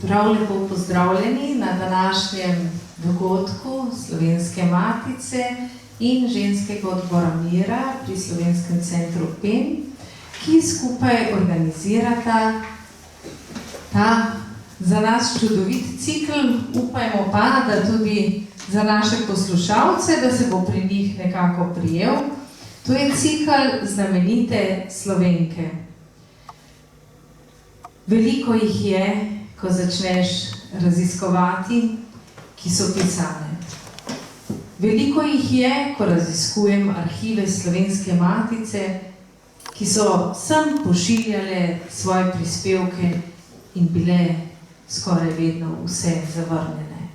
Prav lepo pozdravljeni na današnjem dogodku Slovenske matice in ženskega odbora Mira pri Slovenskem centru PEN, ki skupaj organizirata ta za nas čudovit cikl. Upajmo pa, da tudi za naše poslušalce, da se bo pri njih nekako prijel. To je cikl Znamenite Slovenke. Veliko jih je, ko začneš raziskovati, ki so pisane. Veliko jih je, ko raziskujem arhive Slovenske matice, ki so sem pošiljale svoje prispevke in bile skoraj vedno vse zavrnjene.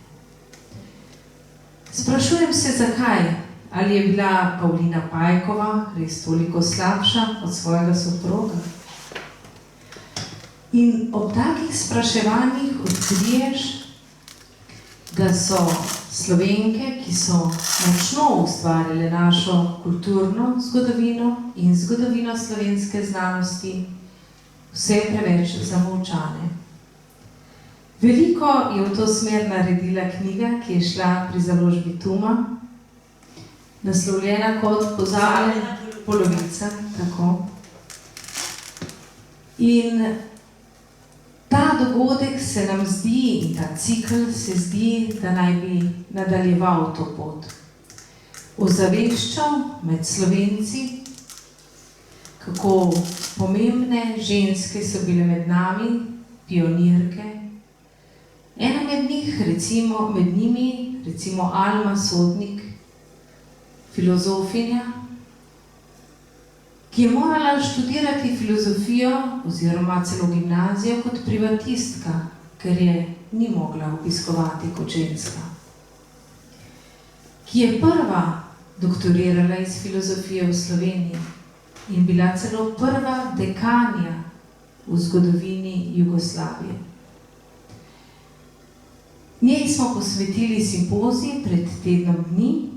Sprašujem se, zakaj? Ali je bila Pavlina Pajkova res toliko slabša od svojega soproga? In ob takih spraševanjih odkriješ, da so Slovenke, ki so močno ustvarile našo kulturno zgodovino in zgodovino slovenske znanosti, vse preveč zamolčane. Veliko je v to smer naredila knjiga, ki je šla pri založbi Tuma, naslovljena kot Pozabljena polovica. Tako. In ta dogodek se nam zdi, in ta cikl se zdi, da naj bi nadaljeval to pot. Ozaveščal med Slovenci, kako pomembne ženske so bile med nami, pionirke. Ena med njimi, recimo Alma Sodnik, filozofinja, ki je morala študirati filozofijo oziroma celo gimnazijo kot privatistka, ker je ni mogla obiskovati kot ženska. Ki je prva doktorirala iz filozofije v Sloveniji in bila celo prva dekanja v zgodovini Jugoslavije. Njej smo posvetili simpozij pred tednom dni,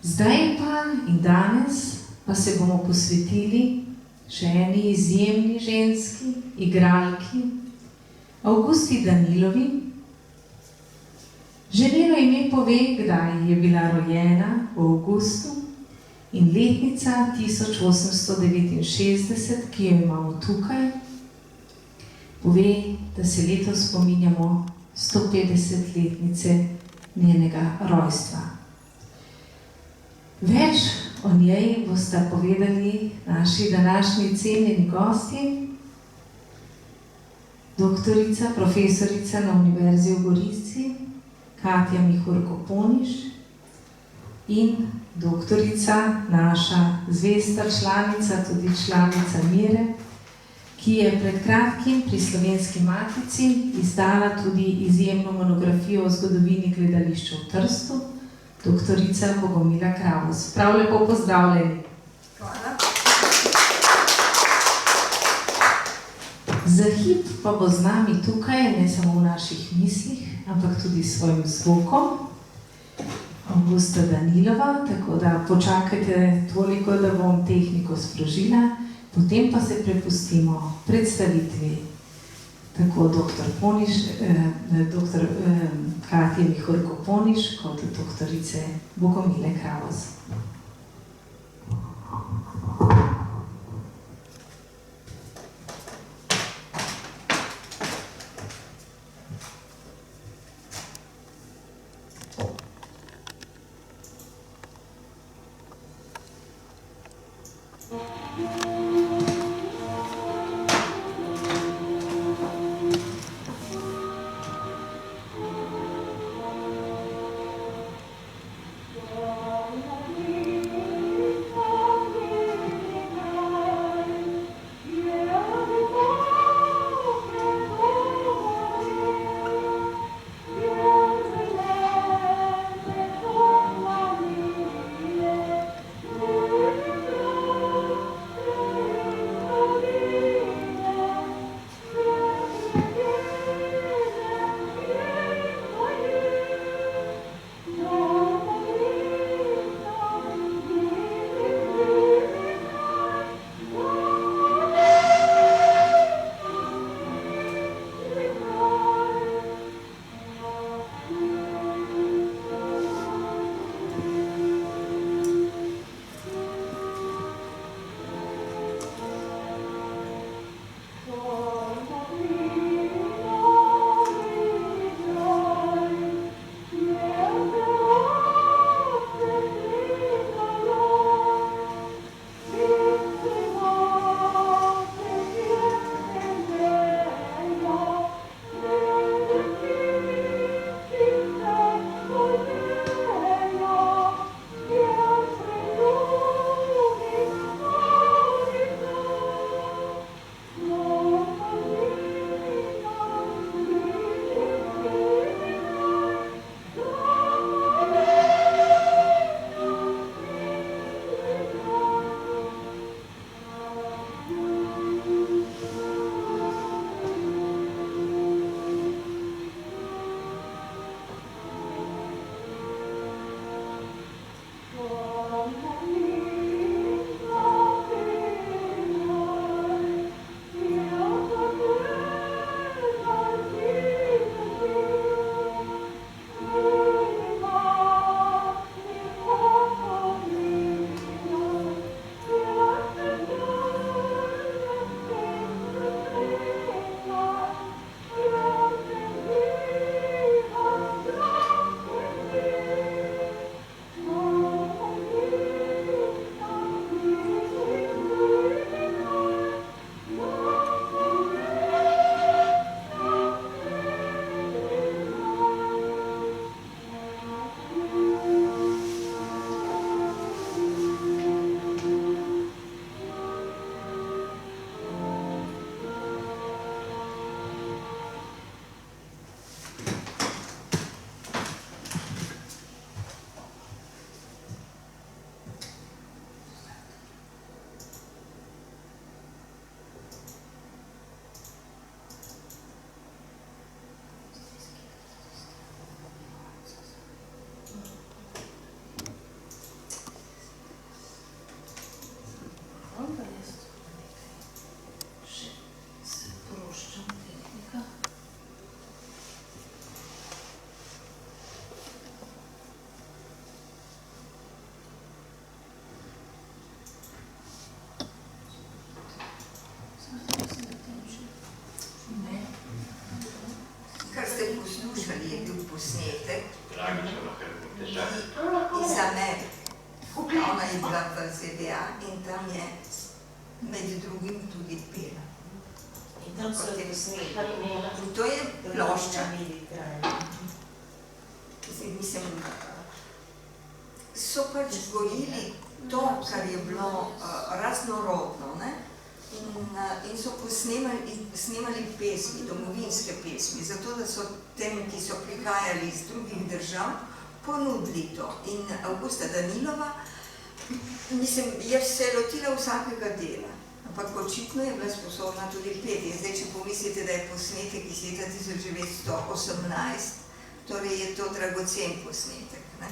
zdaj pa in danes pa se bomo posvetili še eni izjemni ženski, igralki, Avgusti Danilovi. Že njeno ime pove, kdaj je bila rojena, v avgustu, in letnica 1869, ki jo imamo tukaj, pove, da se letos spominjamo 150-letnice njenega rojstva. Več o njej boste povedali naši današnji cenjeni gosti, doktorica, profesorica na Univerzi v Gorici, Katja Mihurko-Poniš, in doktorica, naša zvesta članica, tudi članica Mire, ki je pred kratkim pri Slovenski matici izdala tudi izjemno monografijo o zgodovini gledališča v Trstu, doktorica Bogomila Kravos. Prav lepo pozdravljeni. Hvala. Za hip pa bo z nami tukaj, ne samo v naših mislih, ampak tudi s svojim zvokom, Avgusta Danilova, tako da počakajte toliko, da bom tehniko sprožila, potem pa se prepustimo predstavitvi tako dr. Katje Mihurko-Poniš kot doktorice Bogomile Kravos. bila v ZDA in tam je med drugim tudi pela. In tam so jo posneli. In to je plošča. Mislim, so pač gojili to, kar je bilo raznorodno, ne? In so snemali pesmi, domovinske pesmi, zato da so tem, ki so prihajali iz drugih držav, ponudili to. In Avgusta Danilova, mislim, je se lotila vsakega dela, ampak očitno je bila sposobna tudi peti. Zdaj, če pomislite, da je posnetek iz leta 1918, torej je to dragocen posnetek, ne?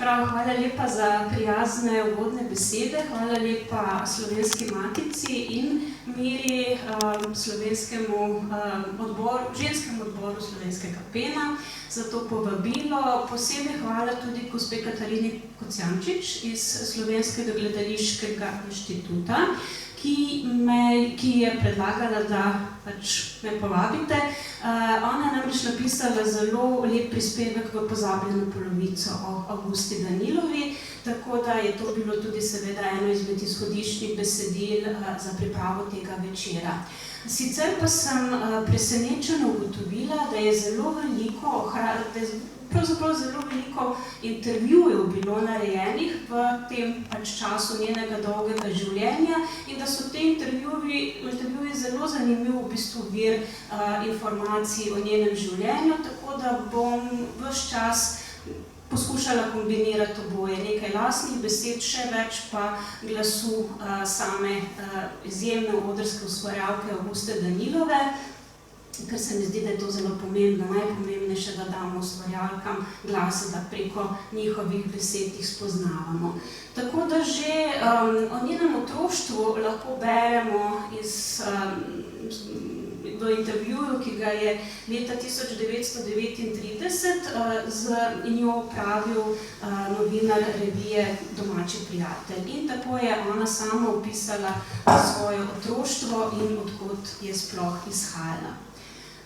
Hvala lepa za prijazne uvodne besede, hvala lepa Slovenski matici in Miri, slovenskemu odboru, ženskemu odboru Slovenskega pena za to povabilo. Posebej hvala tudi gospe Katarini Kocijančič iz Slovenskega gledališkega inštituta, ki je predlagala, da pač me povabite. Ona je namreč napisala zelo lep prispevek v Pozabljeno polovico o Avgusti Danilovi, tako da je to bilo tudi seveda eno izmed izhodiščnih besedil za pripravo tega večera. Sicer pa sem presenečeno ugotovila, da je zelo veliko intervjujev bilo narejenih v tem pač času njenega dolgega življenja in da so te intervjuji zelo zanimiv v bistvu vir informacij o njenem življenju, tako da bom ves čas poskušala kombinirati oboje, nekaj lastnih besed, še več pa glasu same izjemne odrske ustvarjalke Avguste Danilove, ker se mi zdi, da je to zelo pomembno, najpomembnejše, da damo ustvarjalkam glas, da preko njihovih besed jih spoznavamo. Tako da že o njenem otroštvu lahko beremo v intervjuju, ki ga je leta 1939 z njo opravil novinar revije Domači prijatelj. In tako je ona sama opisala svoje otroštvo in odkot je sploh izhajala.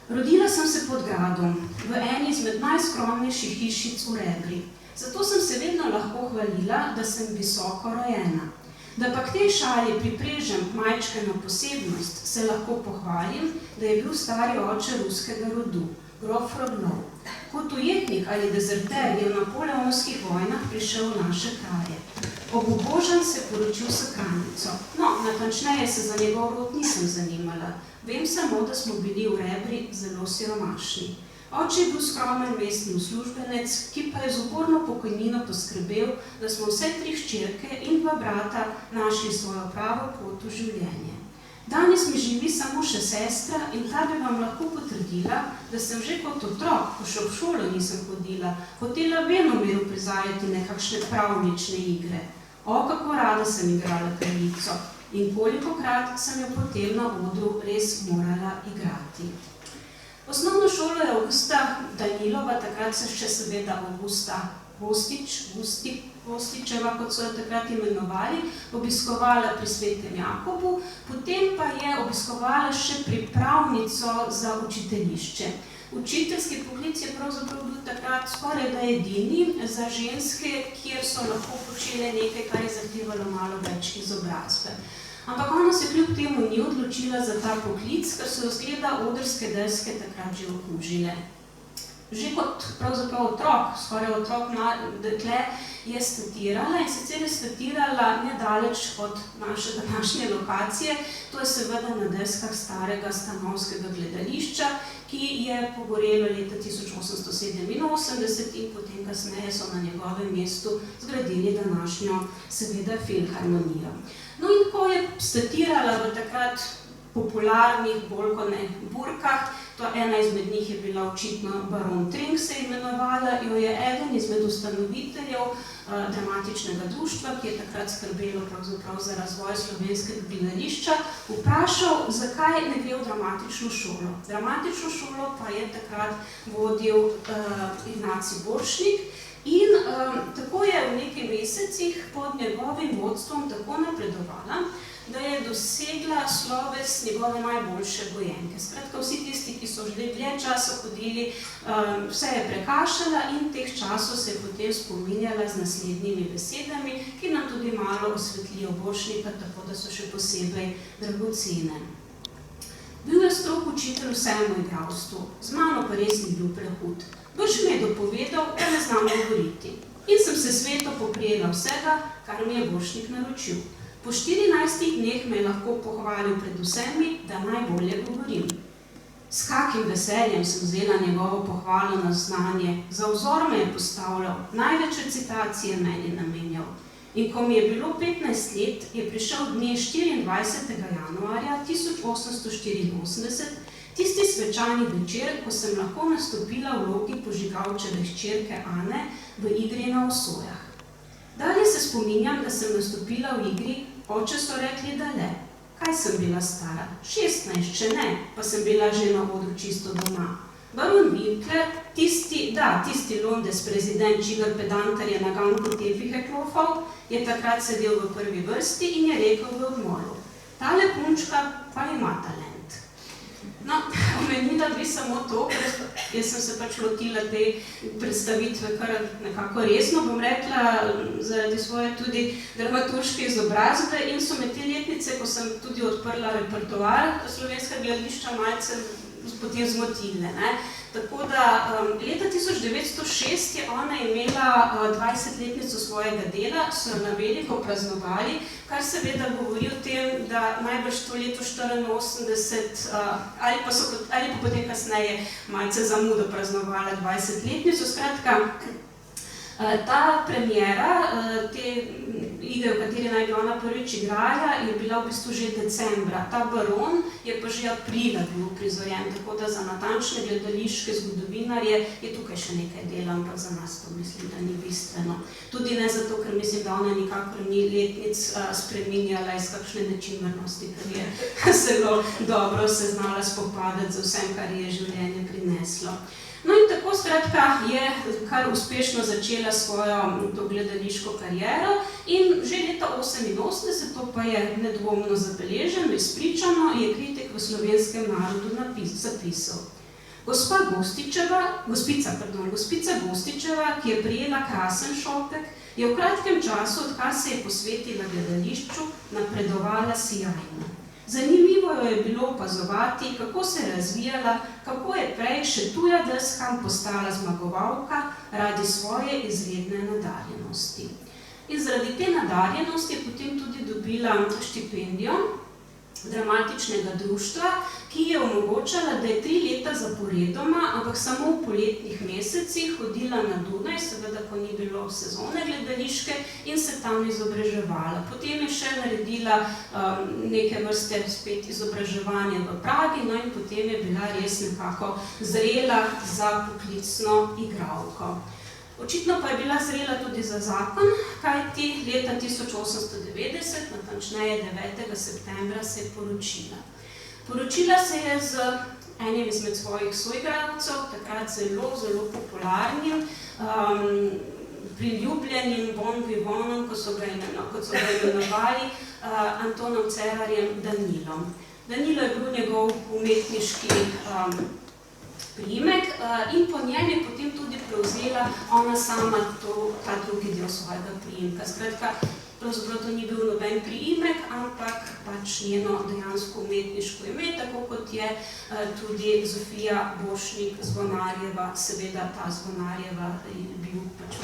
Rodila sem se pod gradom, v eni izmed najskromnejših hišic v Rebri. Zato sem se vedno lahko hvalila, da sem visoko rojena. Da pa k tej šali priprežem majčkeno posebnost, se lahko pohvalim, da je bil stari oče ruskega rodu, grof Rodnov. Kot ujetnik ali dezerter je v napoleonskih vojnah prišel v naše kraje. Obubožan se poročil s Kranjico. No, natančneje se za njegov rod nisem zanimala. Vem samo, da smo bili v Rebri zelo siromašni. Oče je bil skromen mestni uslužbenec, ki pa je z uporno pokojnino poskrbel, da smo vse 3 hčerke in 2 brata našli svojo pravo pot v življenje. Danes mi živi samo še sestra in ta bi vam lahko potrdila, da sem že kot otrok, ko še v šolo nisem hodila, hotela venomer uprizajati nekakšne pravljične igre. O, kako rada sem igrala kraljico in kolikokrat sem jo potem na odru res morala igrati. Osnovno šolo je Avgusta Danilova, takrat se še seveda Avgusta Gostičeva, kot so jo takrat imenovali, obiskovala pri Svetem Jakobu, potem pa je obiskovala še pripravnico za učiteljišče. Učiteljski poklic je pravzaprav bil takrat skoraj da edini za ženske, kjer so lahko počele nekaj, kar je zahtevalo malo več izobrazbe. Ampak ona se kljub temu ni odločila za ta poklic, ker so jo zgleda odrske deske takrat že okužile. Že kot pravzaprav otrok, skoraj otrok dekle, je statirala in sicer je statirala nedaleč od naše današnje lokacije, to je seveda na deskah starega stanovskega gledališča, ki je pogorelo leta 1887 in potem kasneje so na njegovem mestu zgradili današnjo, seveda, filharmonijo. No in ko je statirala v takrat popularnih, bolj kot ne, burkah, to ena izmed njih je bila očitno Baron Trenk, se imenovala, jo je eden izmed ustanoviteljev dramatičnega društva, ki je takrat skrbelo pravzaprav za razvoj slovenskega gledališča, vprašal, zakaj ne gre v dramatično šolo. Dramatično šolo pa je takrat vodil Ignacij Borštnik in tako je v nekaj mesecih pod njegovim vodstvom tako napredovala, da je dosegla sloves njegove najboljše gojenke. Skratka, vsi tisti, ki so že dlje časa hodili, vse je prekašala in teh časov se je potem spominjala z naslednjimi besedami, ki nam tudi malo osvetlijo Borštnika, tako da so še posebej dragocene. Bil je strog učitelj vsemu igralstvu, z mano pa res ni bil prehud. Brž mi je dopovedal, da ne znam govoriti. In sem se sveto poprijela vsega, kar mi je Borštnik naročil. Po 14 dneh me je lahko pohvalil pred vsemi, da najbolje govorim. S kakim veseljem sem vzela njegovo pohvalo na znanje, za vzor me je postavljal, največ recitacije meni namenjal. In ko mi je bilo 15 let, je prišel dne 24. januarja 1884, tisti svečani večer, ko sem lahko nastopila v vlogi požigalčeve hčerke Ane v igri na osojah. Dalje se spominjam, da sem nastopila v igri, oče so rekli, da le. Kaj sem bila stara? 16, če ne, pa sem bila že na odru čisto doma. Baron Winkler, tisti Londes prezident, čigar pedantar je na ganku tepihe klofal, je takrat sedel v prvi vrsti in je rekel v odmoru: tale punčka pa ima talent. No, omenila bi samo to, ker jaz sem se pač lotila te predstavitve kar nekako resno, bom rekla, zaradi svoje tudi dramaturške izobrazbe in so me te letnice, ko sem tudi odprla repertoar slovenskega gledališča, malce potem zmotile. Tako da leta 1906 je ona imela 20-letnico svojega dela, so jo na veliko praznovali, kar seveda govori o tem, da najbrž to leto 84 ali pa potem kasneje malce zamudo praznovala 20-letnico. Skratka, ta premiera te igre, v kateri naj bi ona prvič igrala, je bila v bistvu že decembra. Ta Baron je pa že aprila bil prizorjen, tako da za natančne gledališke zgodovinarje je tukaj še nekaj dela, ampak za nas to mislim, da ni bistveno. Tudi ne zato, ker mislim, da ona nikakor ni letnic spreminjala iz kakšne nečimrnosti, ker je zelo dobro se znala spopadati z vsem, kar je življenje prineslo. No in tako, skratka, je kar uspešno začela svojo gledališko kariero in že leta 1988, to pa je nedvomno zabeleženo, izpričano, je kritik v Slovenskem narodu zapisal: Gospica Gostičeva, ki je prijela krasen šopek, je v kratkem času, odkar se je posvetila gledališču, napredovala sijajno. Zanimivo jo je bilo opazovati, kako se je razvijala, kako je prej še tuja deskam postala zmagovalka radi svoje izredne nadarjenosti. In zaradi te nadarjenosti je potem tudi dobila štipendijo dramatičnega društva, ki je omogočala, da je 3 leta zaporedoma, ampak samo v poletnih mesecih hodila na Dunaj, seveda, ko ni bilo sezone gledališke, in se tam izobraževala. Potem je še naredila neke vrste spet izobraževanje v Pragi, no in potem je bila res nekako zrela za poklicno igralko. Očitno pa je bila zrela tudi za zakon, kajti leta 1890, natančneje 9. septembra, se je poročila. Poročila se je z enim izmed svojih soigralcev, takrat zelo, zelo popularnim, priljubljenim bon vivonom, kot so ga imenovali, Antonom Cerarjem Danilom. Danilo je bil njegov umetniški priimek in po njem je potem tudi prevzela ona sama ta drugi del svojega priimka. Skratka, pravzaprav to ni bil noben priimek, ampak pač njeno dejansko umetniško ime, tako kot je tudi Zofija Borštnik Zvonarjeva, seveda ta Zvonarjeva je bil pač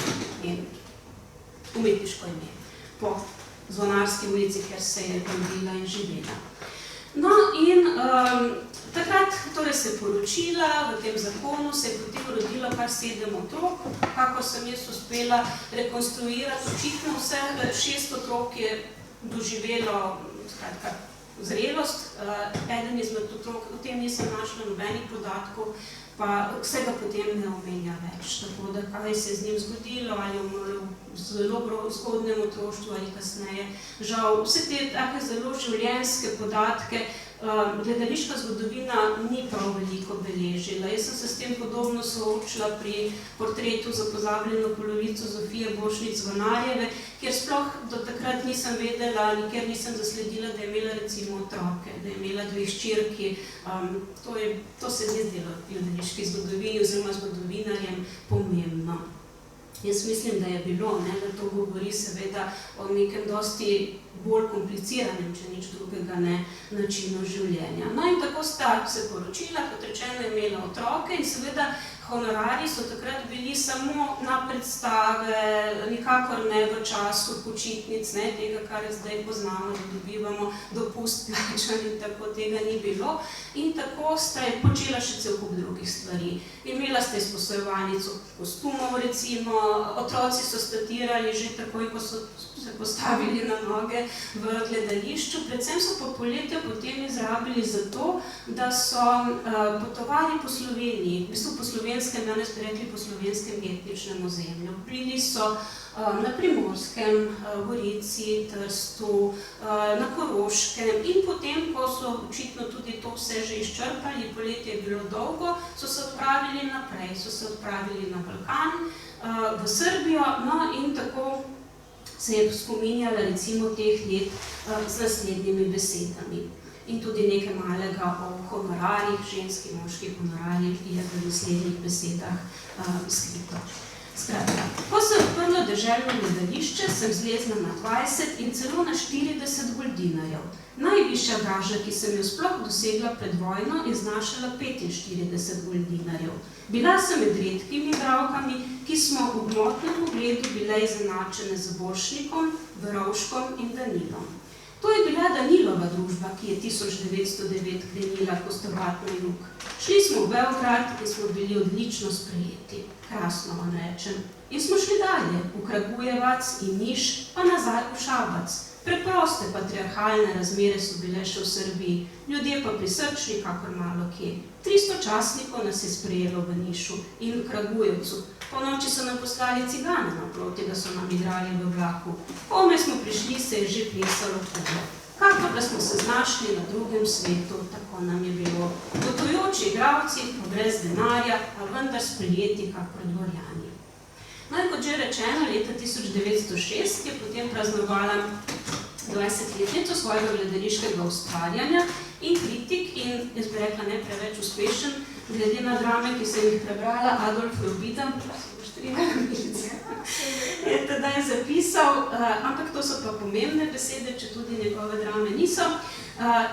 njen umetniško ime po Zvonarski ulici, kjer se je rodila in živela. No in takrat torej se je poročila, v tem zakonu se je potem rodilo kar 7 otrok, kako sem jaz uspela rekonstruirati, očitno vse 6 otrok je doživelo skratka zrelost, eden izmed otrok, o tem nisem našla nobenih podatkov, pa vse ga potem ne omenja več, tako da kaj se je z njim zgodilo, ali je umrl v zelo zgodnjem otroštvu ali kasneje. Žal, vse te take zelo življenjske podatke gledališka zgodovina ni prav veliko beležila. Jaz sem se s tem podobno soočila pri portretu za pozabljeno polovico Zofije Borštnik Zvonarjeve, kjer sploh do takrat nisem vedela, nikjer nisem zasledila, da je imela recimo otroke, da je imela 2 hčerki. To se ni zdelo gledališki zgodovini oziroma zgodovinarjem pomembno. Jaz mislim, da je bilo, da to govori seveda o nekem dosti bolj kompliciranem, če nič drugega ne, načinu življenja. No in tako sta se poročila, kot rečeno, imela otroke in seveda honorari so takrat bili samo na predstave, nikakor ne v času počitnic, tega, kar zdaj poznamo, da dobivamo dopust plačan in tako, tega ni bilo. In tako sta počela še cel kup drugih stvari. Imela sta izposojevalnico kostumov, recimo, otroci so statirali že takoj, ko so se postavili na noge v gledališču. Predvsem so pa poletja potem izrabili zato, da so potovali po Sloveniji, v bistvu po slovenskem, danes bi rekli po slovenskem etničnem ozemlju. Bili so na Primorskem, Gorici, Trstu, na Koroškem in potem, ko so očitno tudi to vse že izčrpali, poletje je bilo dolgo, so se odpravili naprej, so se odpravili na Balkan, v Srbijo, no in tako se je spominjala recimo teh let z naslednjimi besedami. In tudi nekaj malega o honorarjih, ženski, moški honorarjih je v naslednjih besedah skrito. Skratka, ko sem odprla deželno gledališče, sem zlezla na 20 in celo na 40 goldinarjev. Najvišja gaža, ki sem jo sploh dosegla pred vojno, je znašala 45 goldinarjev. Bila sem med redkimi igralkami, ki smo v gmotnem pogledu bile izenačene z Borštnikom, Verovškom in Danilom. To je bila Danilova družba, ki je 1909 krenila Kostobat na jug. Šli smo v Beograd in smo bili odlično sprejeti, krasno vam rečem. In smo šli dalje, v Kragujevac in Niš, pa nazaj v Šabac. Preproste patriarhalne razmere so bile še v Srbiji, ljudje pa prisrčni, kakor malo kje. 300 častnikov nas je sprejelo v Nišu in v Kragujevcu. Po noči so nam poslali cigane naproti, da so nam igrali v vlaku. Kome smo prišli, se je že plesalo hudo. Kakor da smo se znašli na drugem svetu, tako nam je bilo. Potujoči igralci, pa brez denarja, a vendar sprejeti kakor dvorjani. No in kot že rečeno, leta 1906 je potem praznovala 20-letnico svojega gledališkega ustvarjanja in kritik, in jaz bi rekla ne preveč uspešen, glede na drame, ki sem jih prebrala, Adolf Robida, je tedaj zapisal, ampak to so pa pomembne besede, če tudi njegove drame niso,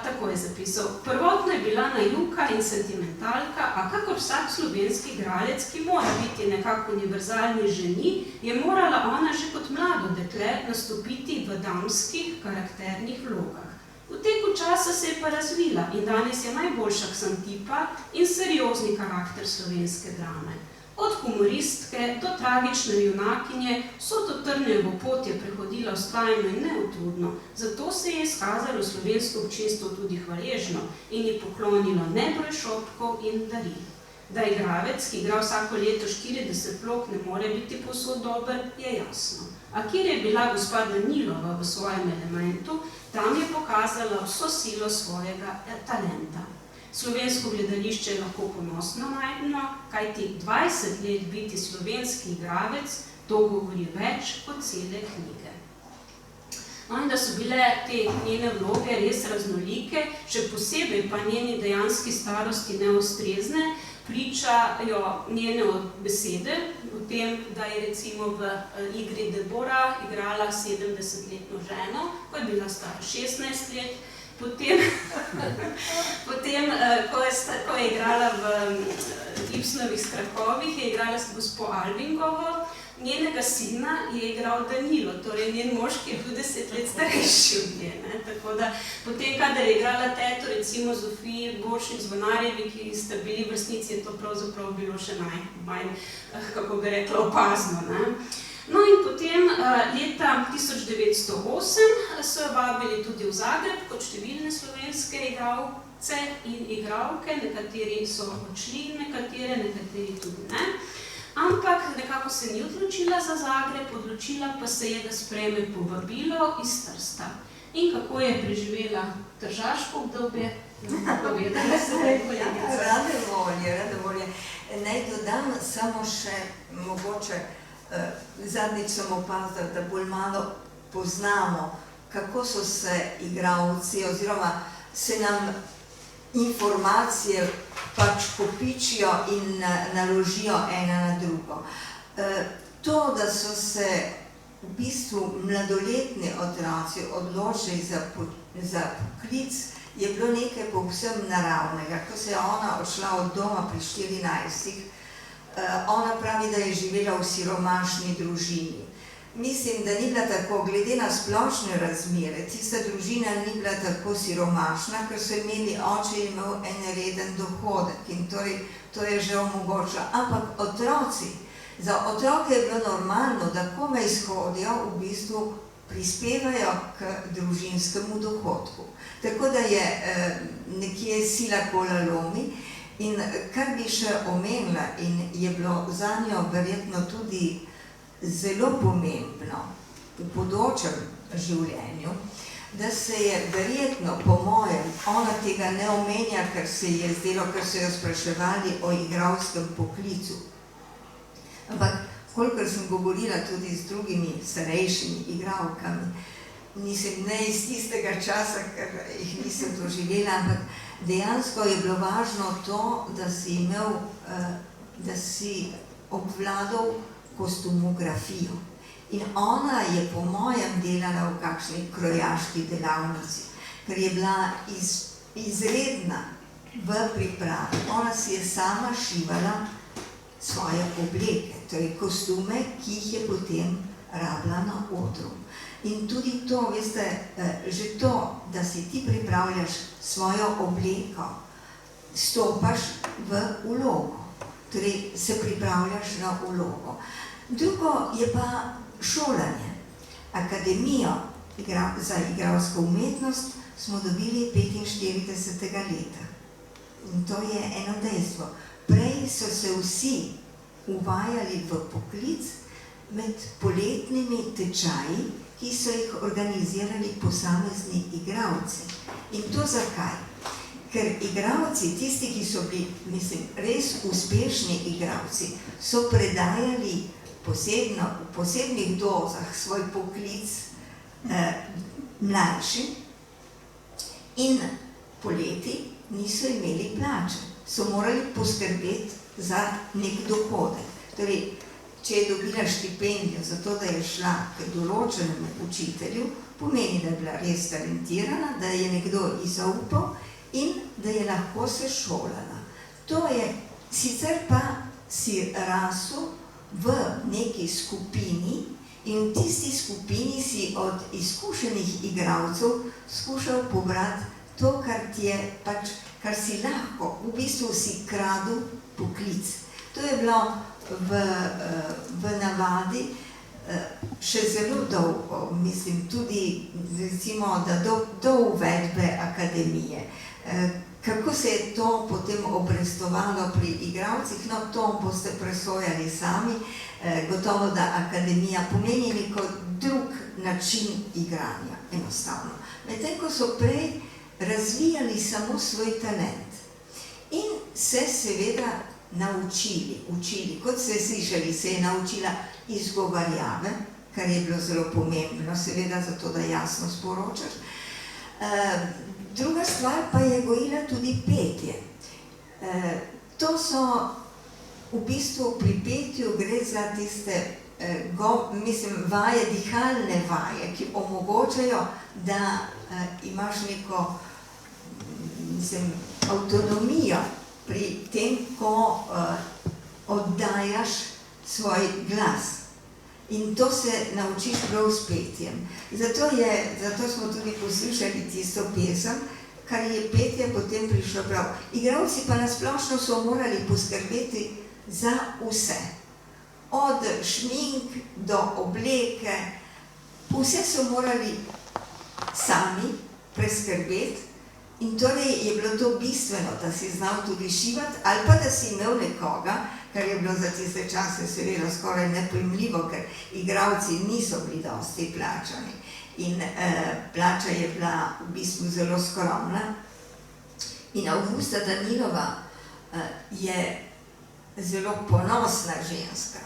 tako je zapisal. Prvotno je bila naivka in sentimentalka, a kakor vsak slovenski igralec, ki mora biti nekako univerzalni ženi, je morala ona že kot mlado dekle nastopiti v damskih karakternih vlogah. V teku časa se je pa razvila in danes je najboljša ksantipa in seriozni karakter slovenske drame. Od humoristke do tragične junakinje vso to trnjevo pot je prehodila vztrajno in neutrudno, zato se je izkazalo slovensko občinstvo tudi hvaležno in ji poklonilo nebroj šopkov in daril. Da igralec, ki igra vsako leto 40 vlog, ne more biti povsod dober, je jasno. A kjer je bila gospa Danilova v svojem elementu, tam je pokazala vso silo svojega talenta. Slovensko gledališče je lahko ponosno najdeno, kajti 20 let biti slovenski igralec To govori več kot cele knjige. No, in da so bile te njene vloge res raznolike, še posebej pa njeni dejanski starosti neustrezne, pričajo njene besede o tem, da je recimo v igri Debora igrala 70-letno ženo, ko je bila stara 16 let, potem ko je igrala v Ibsenovih Skrahovih, je igrala s gospo Alvingovo, njenega sina je igral Danilo, torej njen mož, ki je bil 10 let starejši od nje. Tako da potem, kadar je igrala teto, recimo Zofiji Boršnik Zvonarjevi, ki sta bili v resnici, je to pravzaprav bilo še najmanj, kako bi rekla, opazno. No in potem leta 1908 so jo vabili tudi v Zagreb kot številne slovenske igralce in igralke, nekateri so odšli, nekateri tudi ne. Ampak nekako se ni odločila za Zagreb, odločila pa se je, da sprejme povabilo iz Trsta. In kako je preživela tržaško obdobje, povedala se je kolegica. Rade volje. Naj dodam samo še mogoče, zadnjič sem opazila, da bolj malo poznamo, kako so se igralci oziroma se nam informacije pač kopičijo in naložijo ena na drugo. To, da so se v bistvu mladoletni otroci odločili za poklic, je bilo nekaj povsem naravnega. Ko se je ona odšla od doma pri 14, ona pravi, da je živela v siromašni družini. Mislim, da ni bila tako, glede na splošne razmere, tista družina ni bila tako siromašna, ker so imeli oče imel en reden dohodek in torej to je že omogočilo. Ampak za otroke je bilo normalno, da komaj izhodijo, v bistvu prispevajo k družinskemu dohodku. Tako da je nekje sila kola lomi in kar bi še omenila in je bilo zanjo verjetno tudi zelo pomembno v bodočem življenju, da se je verjetno, po mojem, ona tega ne omenja, ker se je zdelo, ker so jo spraševali o igralskem poklicu. Ampak, kolikor sem govorila tudi z drugimi starejšimi igralkami, nisem ne iz tistega časa, ker jih nisem doživela, ampak dejansko je bilo važno to, da si obvladal kostumografijo. In ona je po mojem delala v kakšni krojaški delavnici, ker je bila izredna v pripravi. Ona si je sama šivala svoje obleke, torej kostume, ki jih je potem rabila na odru. In tudi to, veste, že to, da si ti pripravljaš svojo obleko, stopaš v vlogo, torej se pripravljaš na vlogo. Drugo je pa šolanje. Akademijo za igralsko umetnost smo dobili 45. leta. In to je eno dejstvo. Prej so se vsi uvajali v poklic med poletnimi tečaji, ki so jih organizirali posamezni igralci. In to zakaj? Ker igralci, tisti, ki so bili, mislim, res uspešni igralci, so predajali v posebnih dozah svoj poklic mlajšim in poleti niso imeli plače, so morali poskrbeti za nek dohodek. Torej, če je dobila štipendijo za to, da je šla k določenemu učitelju, pomeni, da je bila res talentirana, da je nekdo izaupal in da je lahko se šolala. To je, sicer pa si rasel v neki skupini in v tisti skupini si od izkušenih igralcev skušal pobrati to, kar si lahko, v bistvu si kradel poklic. To je bilo v navadi še zelo dolgo, mislim, tudi recimo, da do uvedbe akademije. Kako se je to potem obrestovalo pri igralcih, no to boste presojali sami, gotovo, da akademija pomeni neko drug način igranja, enostavno. Medtem ko so prej razvijali samo svoj talent in se seveda učili, kot ste slišali, se je naučila izgovarjave, kar je bilo zelo pomembno, seveda zato, da jasno sporočaš. Druga stvar pa je gojila tudi petje. To so v bistvu pri petju gre za tiste vaje, dihalne vaje, ki omogočajo, da imaš neko avtonomijo pri tem, ko oddajaš svoj glas. In to se naučiš prav s petjem. Zato smo tudi poslušali tisto pesem, kar je petje potem prišlo prav. Igralci pa nasplošno so morali poskrbeti za vse. Od šmink do obleke, vse so morali sami preskrbeti in torej je bilo to bistveno, da si znal tudi šivati ali pa da si imel nekoga, kar je bilo za tiste čase seveda skoraj nepojmljivo, ker igralci niso bili dosti plačani in plača je bila v bistvu zelo skromna. In Avgusta Danilova je zelo ponosna ženska,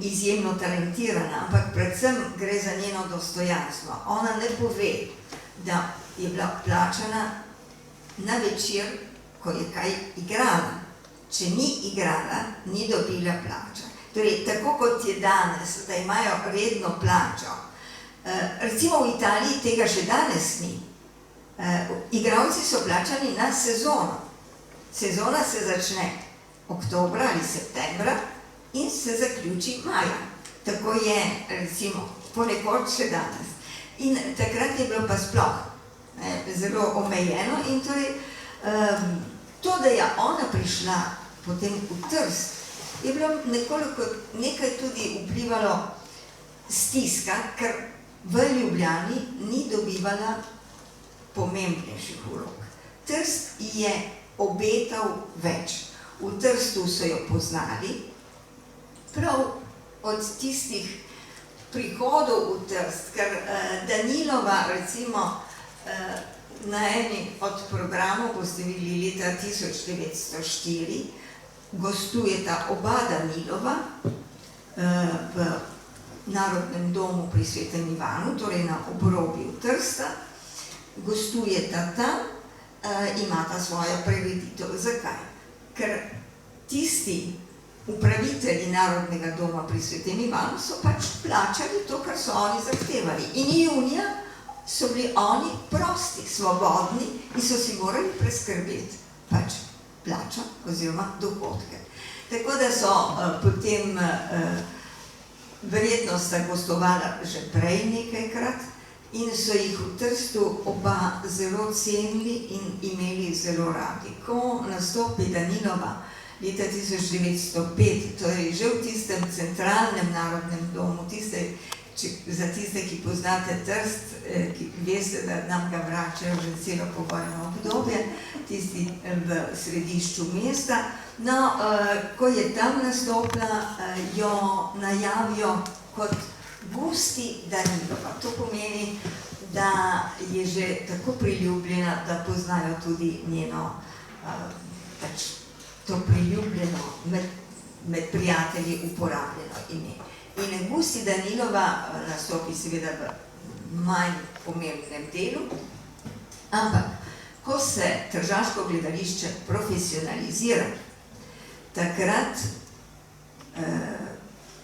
izjemno talentirana, ampak predvsem gre za njeno dostojanstvo. Ona ne pove, da je bila plačana na večer, ko je kaj igrala. Če ni igrala, ni dobila plača. Torej, tako kot je danes, da imajo redno plačo. Recimo v Italiji tega še danes ni. Igralci so plačani na sezono. Sezona se začne oktobra ali septembra in se zaključi maja. Tako je, recimo, ponekod še danes. In takrat je bilo pa sploh zelo omejeno in torej to, da je ona prišla potem v Trst, je bilo nekaj tudi vplivalo stiska, ker v Ljubljani ni dobivala pomembnejših vlog. Trst je obetal več. V Trstu so jo poznali, prav od tistih prihodov v Trst, ker Danilova recimo na eni od programov, boste videli leta 1904, gostujeta oba Danilova v Narodnem domu pri Svetem Ivanu, torej na obrobju Trsta, gostujeta tam, imata svojo prireditev. Zakaj? Ker tisti upravitelji Narodnega doma pri Svetem Ivanu so pač plačali to, kar so oni zahtevali. In junija so bili oni prosti, svobodni in so si morali preskrbeti pač plačo oziroma dohodke. Tako da so potem verjetno sta gostovala že prej nekajkrat in so jih v Trstu oba zelo cenili in imeli zelo radi. Ko nastopi Danilova leta 1905, torej že v tistem centralnem Narodnem domu, za tiste, ki poznate Trst, ki veste, da nam ga vračajo že celo povojno obdobje, tisti v središču mesta. No, ko je tam nastopila, jo najavijo kot Gusti Danilova. To pomeni, da je že tako priljubljena, da poznajo tudi njeno to priljubljeno med prijatelji uporabljeno ime. In Gusti Danilova nastopi seveda v manj pomembnem delu, ampak ko se tržaško gledališče profesionalizira, takrat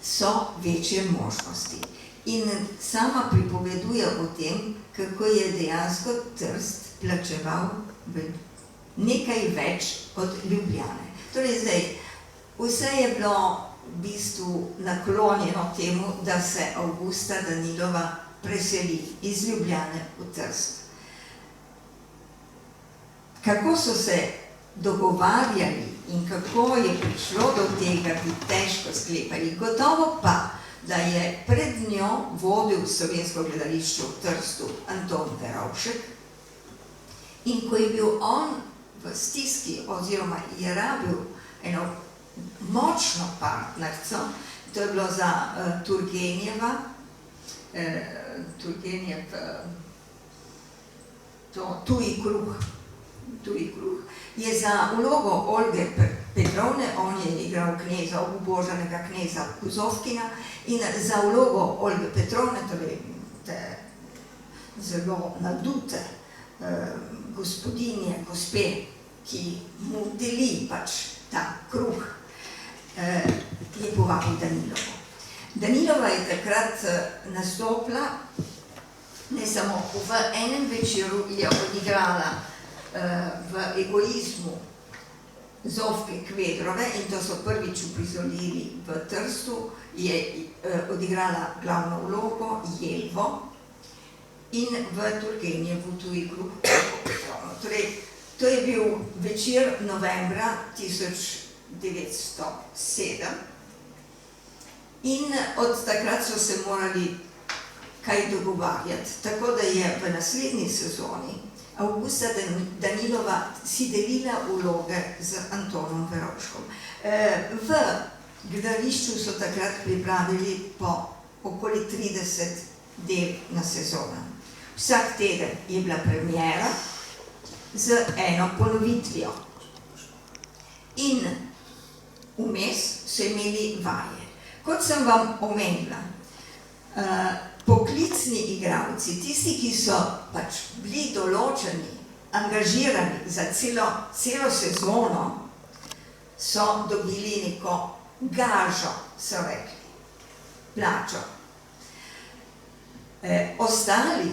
so večje možnosti. In sama pripoveduje o tem, kako je dejansko Trst plačeval nekaj več od Ljubljane. Torej zdaj, vse je bilo v bistvu naklonjeno temu, da se Avgusta Danilova preseli iz Ljubljane v Trst. Kako so se dogovarjali in kako je prišlo do tega, bi težko sklepali. Gotovo pa, da je pred njo vodil slovensko gledališče v Trstu Anton Verovšek in ko je bil on v stiski oziroma je rabil eno močno partnerco, to je bilo za Turgenjev, Tuji kruh, tuji kruh, je za vlogo Olge Petrovne, on je igral kneza, obubožanega kneza Kuzovkina, in za vlogo Olge Petrovne, torej te zelo nadute gospodinje, gospe, ki mu deli pač ta kruh, je povabil Danilovo. Danilova je takrat nastopila, ne samo v enem večeru je odigrala v Egoizmu Zofke Kvedrove, in to so prvič uprizorili v Trstu, je odigrala glavno vlogo Jelvo, in v Turgenjevu tuji kruh. Torej, to je bil večer novembra 1907 in od takrat so se morali kaj dogovarjati, tako da je v naslednji sezoni Avgusta Danilova si delila vloge z Antonom Verovškom. V gledališču so takrat pripravili po okoli 30 del na sezono. Vsak teden je bila premiera z eno ponovitvijo. In vmes so imeli vaje. Kot sem vam omenila, poklicni igralci, tisti, ki so pač bili določeni, angažirani za celo sezono, so dobili neko gažo, so rekli, plačo. Ostali,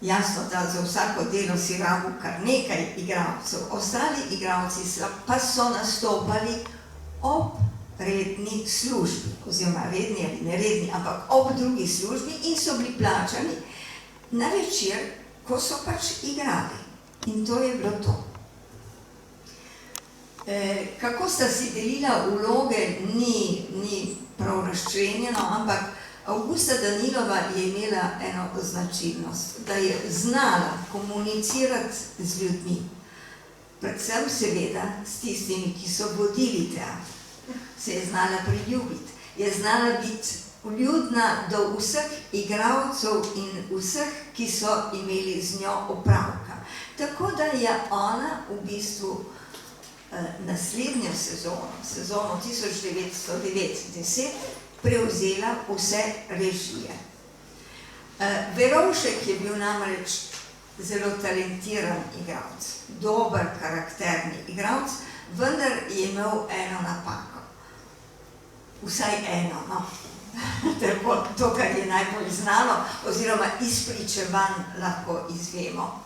jasno, da za vsako delo si rabil kar nekaj igralcev, ostali igralci pa so nastopali ob redni službi, oziroma redni ali neredni, ampak ob drugi službi, in so bili plačani na večer, ko so pač igrali. In to je bilo to. Kako sta si delila vloge, ni prav razčlenjeno, ampak Avgusta Danilova je imela eno značilnost, da je znala komunicirati z ljudmi, predvsem seveda s tistimi, ki so vodili teatr. Se je znala priljubiti, je znala biti vljudna do vseh igralcev in vseh, ki so imeli z njo opravka. Tako da je ona v bistvu naslednjo sezono 1909-10, prevzela vse režije. Verovšek je bil namreč zelo talentiran igralec, dober karakterni igralec, vendar je imel eno napako. Vsaj eno, no. To, kar je najbolj znano, oziroma izpričevanj lahko izvemo.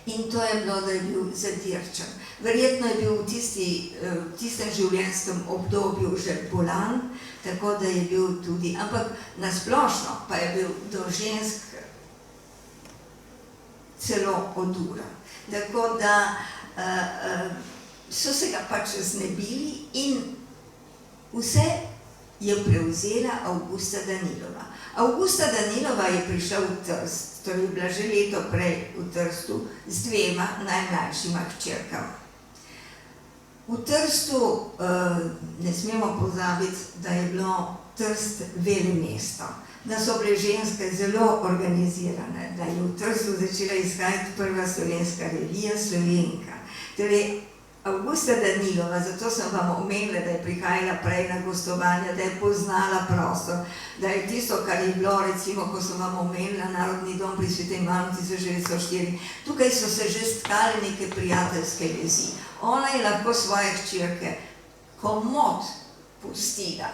In to je bilo, da je bil zadirčen. Verjetno je bil v tistem življenjskem obdobju že bolan, tako da je bil tudi, ampak nasplošno pa je bil do žensk celo oduran. Tako da so se ga pač znebili in vse je prevzela Avgusta Danilova. Avgusta Danilova je prišla v Trst, torej je bila že leto prej v Trstu z dvema najmlajšima hčerkama. V Trstu ne smemo pozabiti, da je bilo Trst velemesto, da so bile ženske zelo organizirane, da je v Trstu začela izhajati prva slovenska revija Slovenka. Torej, Avgusta Danilova, zato sem vam omenila, da je prihajala prej na gostovanja, da je poznala prostor, da je tisto, kar je bilo, recimo, ko sem vam omenila Narodni dom pri Svetem Ivanu 1904, tukaj so se že stkale neke prijateljske vezi. Ona je lahko svoje hčerke komot pustila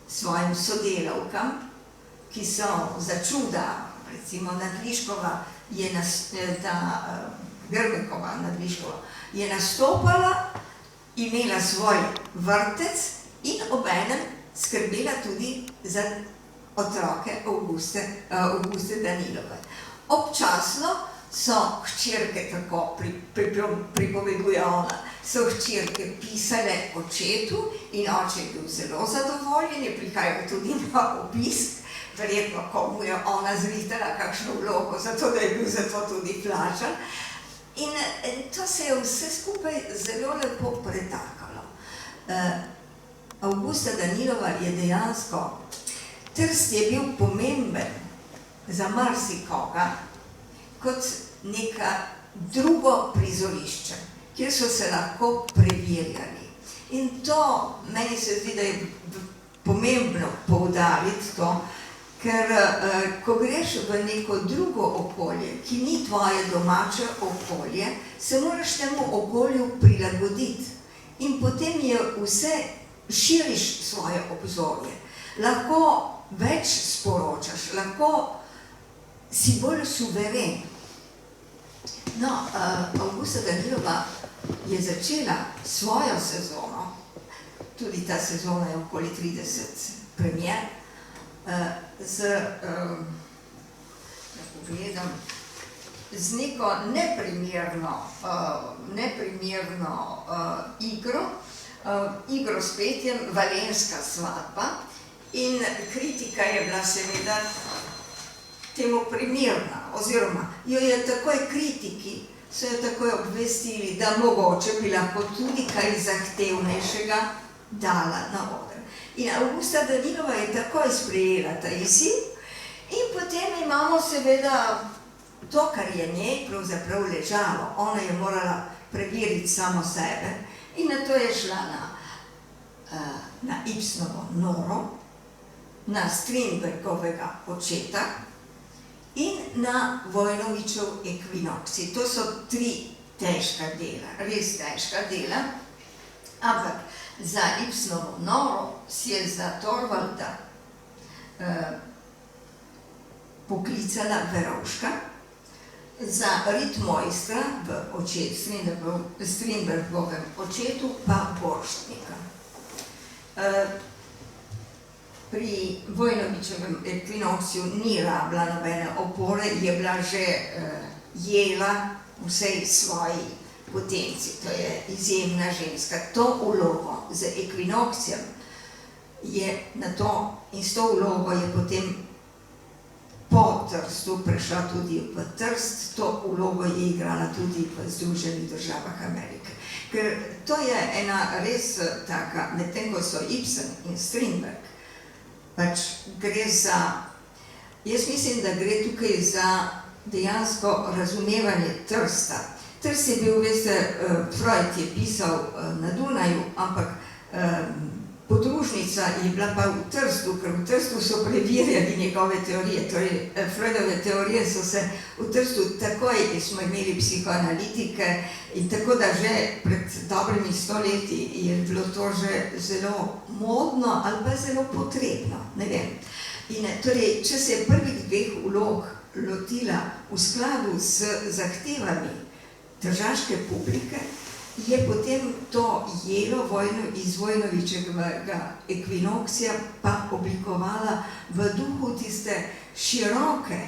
svojim sodelavkam, ki so za čuda, recimo Nadliškova, Grmekova Nadliškova, je nastopala, imela svoj vrtec in obenem skrbela tudi za otroke Avguste Danilove. Občasno so hčerke, tako pripoveduje ona, so hčerke pisale očetu in oče je bil zelo zadovoljen, je prihajal tudi na obisk, verjetno, ko mu je ona zrihtala kakšno vlogo, zato da je bil za to tudi plačan. In to se je vse skupaj zelo lepo pretakalo. Avgusta Danilova je dejansko, Trst je bil pomemben za marsikoga kot neka drugo prizorišče, kjer so se lahko preverjali. In to meni se zdi, da je pomembno poudariti to, ker ko greš v neko drugo okolje, ki ni tvoje domače okolje, se moraš temu okolju prilagoditi. In potem je vse, širiš svoje obzorje. Lahko več sporočaš, lahko si bolj suveren. No, Avgusta Danilova je začela svojo sezono, tudi ta sezona je okoli 30 premier, z neko neprimerno igro s petjem Valenska svadba, in kritika je bila seveda temu primerna, oziroma jo je takoj kritiki, so jo takoj obvestili, da mogoče bi lahko tudi kaj zahtevnejšega dala na oder. In Avgusta Danilova je takoj sprejela ta izziv in potem imamo seveda to, kar je njej pravzaprav ležalo. Ona je morala preveriti samo sebe in nato je šla na Ibsenovo noro, na Strindbergovega očeta in na Vojnovićev ekvinoksij. To so 3 težka dela, res težka dela, ampak za Ibsenovo noro si je za Torvalda poklicala Verovška, za Ritmojstra v Strindbergovem očetu pa Borštnika. Pri Vojnovićevem ekvinoksiju ni rabila nobene opore, je bila že jela vsej svoji potenci. To je izjemna ženska. To vlogo z ekvinoksijem je na to, in s to vlogo je potem po Trstu prešla tudi v Trst, to vlogo je igrala tudi v Združenih državah Amerike. Ker to je ena res taka, medtem ko so Ibsen in Strindberg, pač gre za, jaz mislim, da gre tukaj za dejansko razumevanje Trsta. Trst je bil, veste, Freud je pisal na Dunaju, ampak podružnica je bila pa v Trstu, ker v Trstu so preverjali njegove teorije, torej Freudove teorije so se v Trstu takoj, smo imeli psihoanalitike in tako da že pred dobrimi 100 leti je bilo to že zelo modno ali pa zelo potrebno, ne vem. In torej, če se je prvih 2 vlog lotila v skladu s zahtevami tržaške publike, je potem to jelo iz Vojnovićevega ekvinoksija pa oblikovala v duhu tiste široke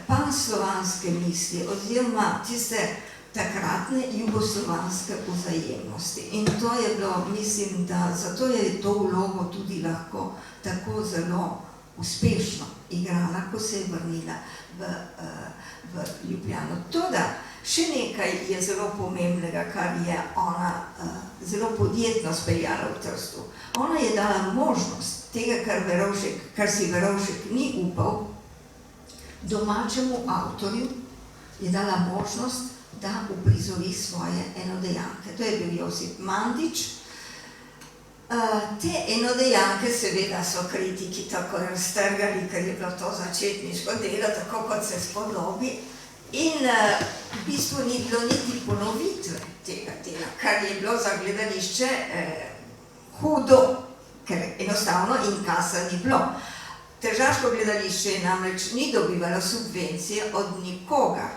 panslovanske misli oziroma tiste takratne jugoslovanske vzajemnosti. In to je bilo, mislim, da zato je to vlogo tudi lahko tako zelo uspešno igrala, ko se je vrnila v Ljubljano. Toda še nekaj je zelo pomembnega, kar je ona zelo podjetno speljala v Trstu. Ona je dala možnost tega, kar si Verovšek ni upal, domačemu avtorju je dala možnost, da uprizori svoje enodejanke. To je bil Josip Mandić. Te enodejanke seveda so kritiki tako raztrgali, ker je bilo to začetniško delo, tako kot se spodobi. In v bistvu ni bilo niti ponovitve tega dela, kar je bilo za gledališče hudo, ker enostavno inkasa ni bilo. Tržaško gledališče namreč ni dobivalo subvencije od nikogar.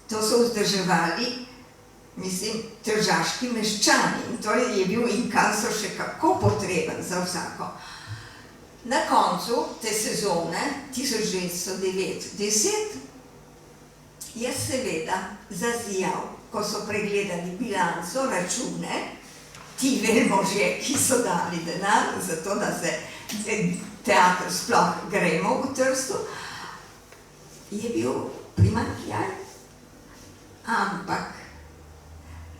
To so vzdrževali, mislim, tržaški meščani in torej je bil inkaso še kako potreben za vsako. Na koncu te sezone 1909-10 je seveda zazijal, ko so pregledali bilanco, račune, ti velmožje, ki so dali denar, zato da se teater sploh gremo v Trstu, je bil primanjkljaj. Ampak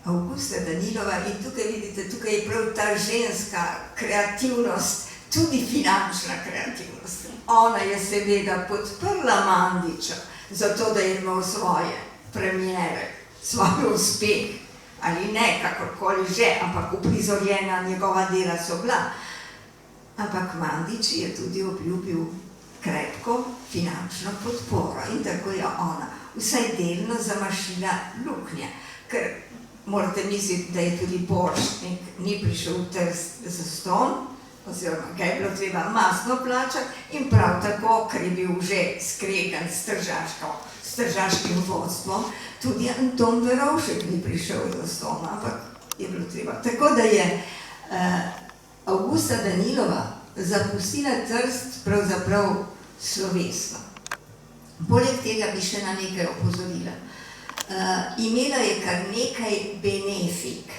Avgusta Danilova, in tukaj vidite, tukaj je prav ta ženska kreativnost, tudi finančna kreativnost. Ona je seveda podprla Mandića, zato da je imel svoje premiere, svoj uspeh, ali ne, kakorkoli že, ampak uprizorjena njegova dela so bila. Ampak Mandić je tudi obljubil krepko finančno podporo in tako je ona vsaj delno zamašila luknje. Ker morate misliti, da je tudi Borštnik ni prišel v Trst zastonj, oziroma ga je bilo treba masno plačati in prav tako, ker je bil že skregan s tržaškim vodstvom, tudi Anton Verovšek ni prišel zastonj, ampak je bilo treba. Tako da je Avgusta Danilova zapustila Trst pravzaprav slovesno. Poleg tega bi še na nekaj opozorila. Imela je kar nekaj benefik.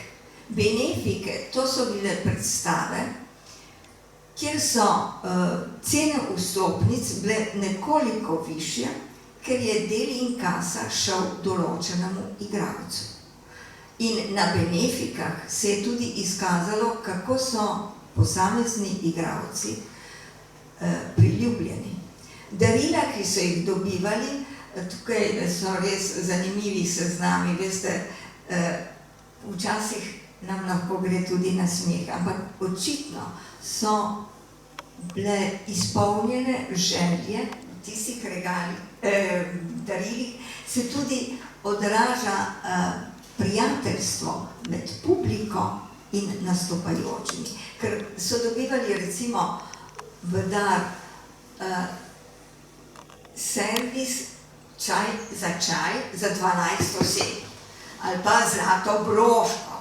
Benefike, to so bile predstave, kjer so cene vstopnic bile nekoliko višje, ker je del inkasa šel določenemu igralcu. In na benefikah se je tudi izkazalo, kako so posamezni igralci priljubljeni. Darila, ki so jih dobivali, tukaj so res zanimivi seznami, veste, včasih nam lahko gre tudi na smeh, ampak očitno so bile izpolnjene želje v tistih darilih, se tudi odraža prijateljstvo med publiko in nastopajočimi. Ker so dobivali recimo v dar servis za čaj za 12 oseb ali pa zlato broško,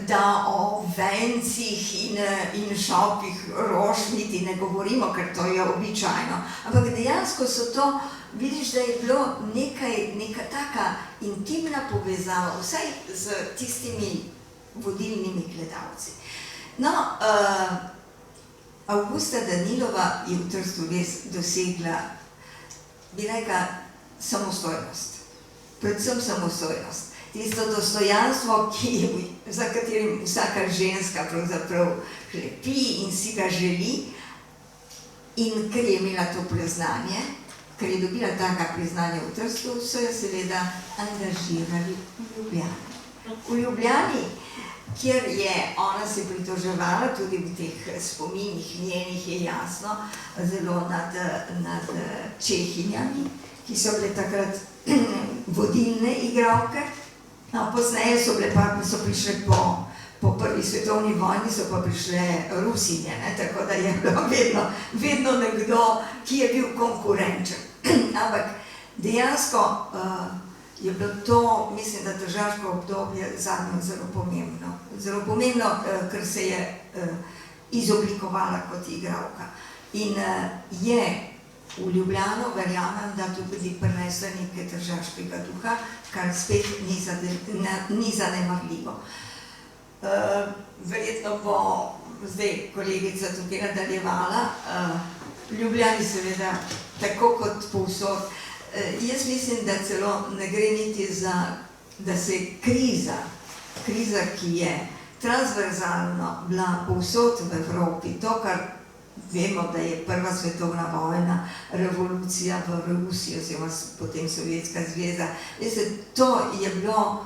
da o vencih in šopih rož niti ne govorimo, ker to je običajno. Ampak dejansko so to, vidiš, da je bilo neka taka intimna povezava, vsaj z tistimi vodilnimi gledalci. No, Avgusta Danilova je v Trstu res dosegla, bi rekla, samostojnost. Predvsem samostojnost. Tisto dostojanstvo, za katerim vsaka ženska pravzaprav klepi in si ga želi, in ker je imela to priznanje, ker je dobila taka priznanja v Trstu, so jo seveda angažirali v Ljubljani. V Ljubljani, kjer je ona se pritoževala, tudi v teh spominih njenih je jasno, zelo nad Čehinjami, ki so bile takrat vodilne igralke. No, posneje so prišle po prvi svetovni vojni, so pa prišle Rusinje, tako da je bilo vedno nekdo, ki je bil konkurenčen. Ampak dejansko je bilo to, mislim, da tržaško obdobje zadnjo zelo pomembno. Zelo pomembno, ker se je izoblikovala kot igralka. In je v Ljubljano, verjamem, da tudi prinesla nekaj tržaškega duha, kar spet ni zanemarljivo. Verjetno bo zdaj kolegica tukaj nadaljevala. V Ljubljani seveda, tako kot povsod, jaz mislim, da celo ne gre niti za, da se kriza, ki je transverzalno bila povsod v Evropi, to, kar vemo, da je prva svetovna vojna, revolucija v Rusiji, oziroma potem Sovjetska zveza. Veste, to je bilo,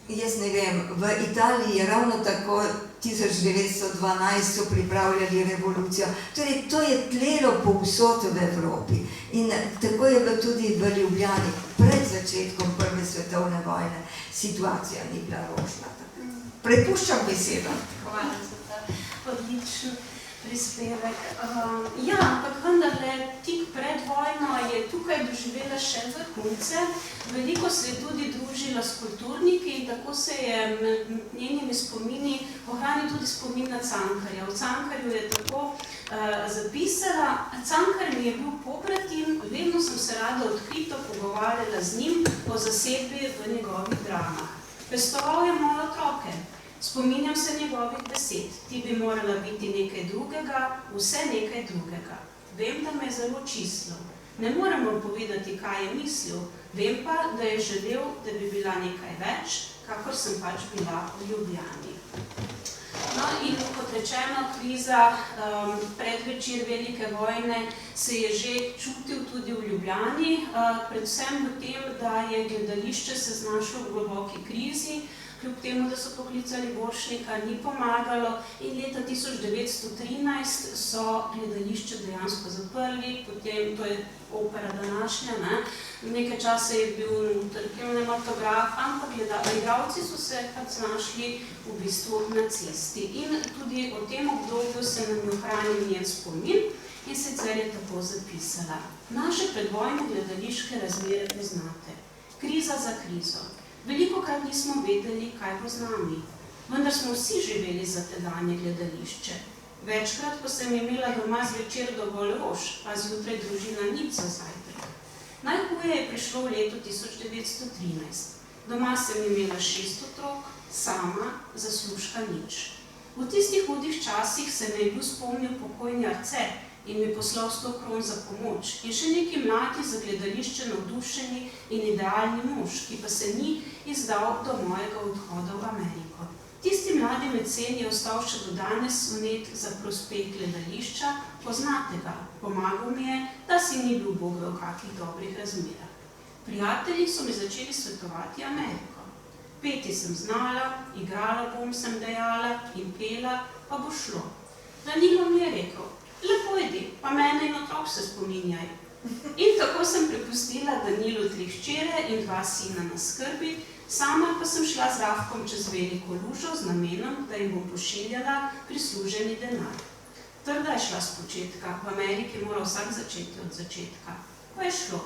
jaz ne vem, v Italiji je ravno tako 1912 so pripravljali revolucijo. Torej, to je tlelo povsod v Evropi. In tako je bilo tudi v Ljubljani pred začetkom prve svetovne vojne. Situacija ni bila rožnata. Prepuščam besedo. Hvala za ta odličen prispevek. Ja, ampak vendarle, tik pred vojno je tukaj doživela še vrhunce. Veliko se je tudi družila s kulturniki in tako se je med njenimi spomini ohranil tudi spomin na Cankarja. V Cankarju je tako zapisala, Cankar mi je bil pobratin, vedno sem se rada odkrito pogovarjala z njim o zasedbi v njegovih dramah. Pestoval je moje otroke. Spominjam se njegovih besed, ti bi morala biti nekaj drugega, vse nekaj drugega. Vem, da me je zelo čislil. Ne morem vam povedati, kaj je mislil, vem pa, da je želel, da bi bila nekaj več, kakor sem pač bila v Ljubljani. No in kot rečeno, kriza predvečer velike vojne se je že čutil tudi v Ljubljani, predvsem v tem, da je gledališče se znašlo v globoki krizi, kljub temu, da so poklicali Borštnika, ni pomagalo in leta 1913 so gledališče dejansko zaprli, potem, to je opera današnja, ne? Nekaj časa je bil kinematograf, ampak igralci so se pač znašli v bistvu na cesti. In tudi o tem obdobju se nam je ohranil njen spomin in sicer je tako zapisala. Naše predvojne gledališke razmere poznate. Kriza za krizo. Velikokrat nismo vedeli, kaj bo z nami, vendar smo vsi živeli za tedanje gledališče. Večkrat, ko sem imela doma zvečer dovolj rož, a zjutraj družina nič za zajtrk. Najhuje je prišlo v letu 1913. Doma sem imela 6 otrok, sama, zaslužka nič. V tistih hudih časih se me je bil spomnil pokojni Arce in mi poslal 100 kron za pomoč in še neki mladi za gledališče navdušeni in idealni mož, ki pa se ni izdal do mojega odhoda v Ameriko. Tisti mladi mecen je ostal še do danes sonet za prospeh gledališča, poznate ga, pomagal mi je, da si ni bil Bog v kakih dobrih razmerah. Prijatelji so mi začeli svetovati Ameriko. Peti sem znala, igrala bom, sem dejala in pela, pa bo šlo. Danilo mi je rekel, lepo idi, pa mene in otrok se spominjaj. In tako sem prepustila Danilu 3 hčere in 2 sina na skrbi, sama pa sem šla z Rafkom čez veliko lužo z namenom, da jim bom pošiljala prisluženi denar. Trda je šla s početka, v Ameriki mora vsak začeti od začetka. Pa je šlo.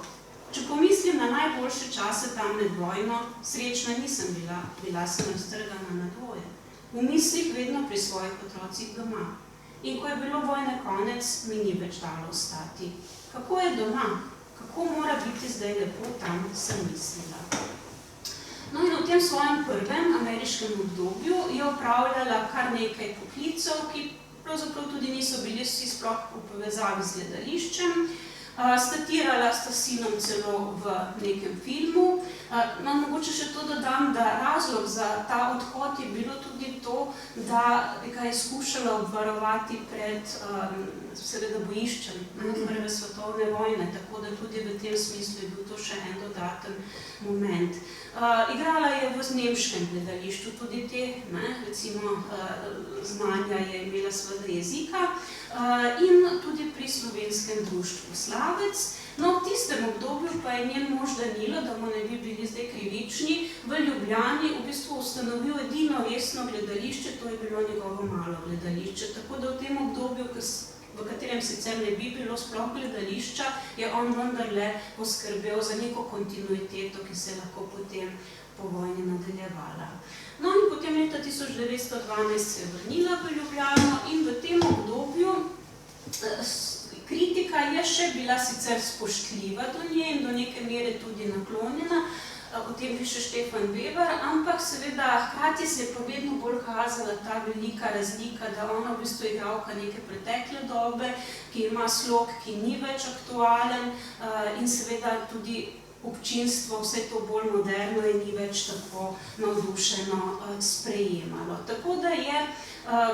Če pomislim na najboljše čase tam med vojno, srečna nisem bila sem raztrgana na dvoje. V mislih vedno pri svojih otrocih doma. In ko je bilo vojne konec, mi ni več dalo ostati. Kako je doma? Kako mora biti zdaj lepo tam, sem mislila. No in v tem svojem prvem ameriškem obdobju je opravljala kar nekaj poklicov, ki pravzaprav tudi niso bili vsi sploh v povezavi z gledališčem. Statirala sta sinom celo v nekem filmu. No, mogoče še to dodam, da razlog za ta odhod je bilo tudi to, da ga je skušala obvarovati pred seveda bojiščem Prve svetovne vojne, tako da tudi v tem smislu je bil to še en dodaten moment. Igrala je v nemškem gledališču tudi te, recimo znanja je imela seveda jezika in tudi pri slovenskem društvu Slavec. No, v tistem obdobju pa je njen mož Danilo, da mu ne bi bili zdaj krivični, v Ljubljani v bistvu ustanovil edino resno gledališče, to je bilo njegovo malo gledališče. Tako da v tem obdobju, v katerem sicer ne bi bilo sploh gledališča, je on vendarle poskrbel za neko kontinuiteto, ki se je lahko potem po vojni nadaljevala. No in potem leta 1912 se je vrnila v Ljubljano in v tem obdobju kritika je še bila sicer spoštljiva do nje in do neke mere tudi naklonjena, o tem piše Štefan Weber, ampak seveda hkrati se je pa vedno bolj kazala ta velika razlika, da ona v bistvu igralka neke pretekle dobe, ki ima slog, ki ni več aktualen in seveda tudi občinstvo vse to bolj moderno in ni več tako navdušeno sprejemalo. Tako da je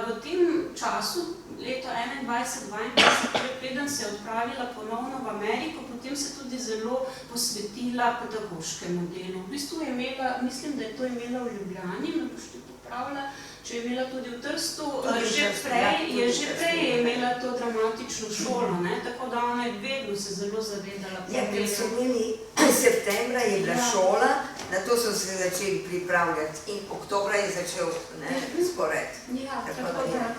v tem času, leto 1921-1922, preden se je odpravila ponovno v Ameriko, potem se tudi zelo posvetila pedagoškemu delu. V bistvu je imela, mislim, da je to imela v Ljubljani, me boš ti popravila, če je imela tudi v Trstu, že prej je imela to dramatično šolo, tako da ona je vedno se zelo zavedala. Ja, ker so imeli, septembra je bila šola, na to so se začeli pripravljati in oktobra je začel spored. Ja, tako da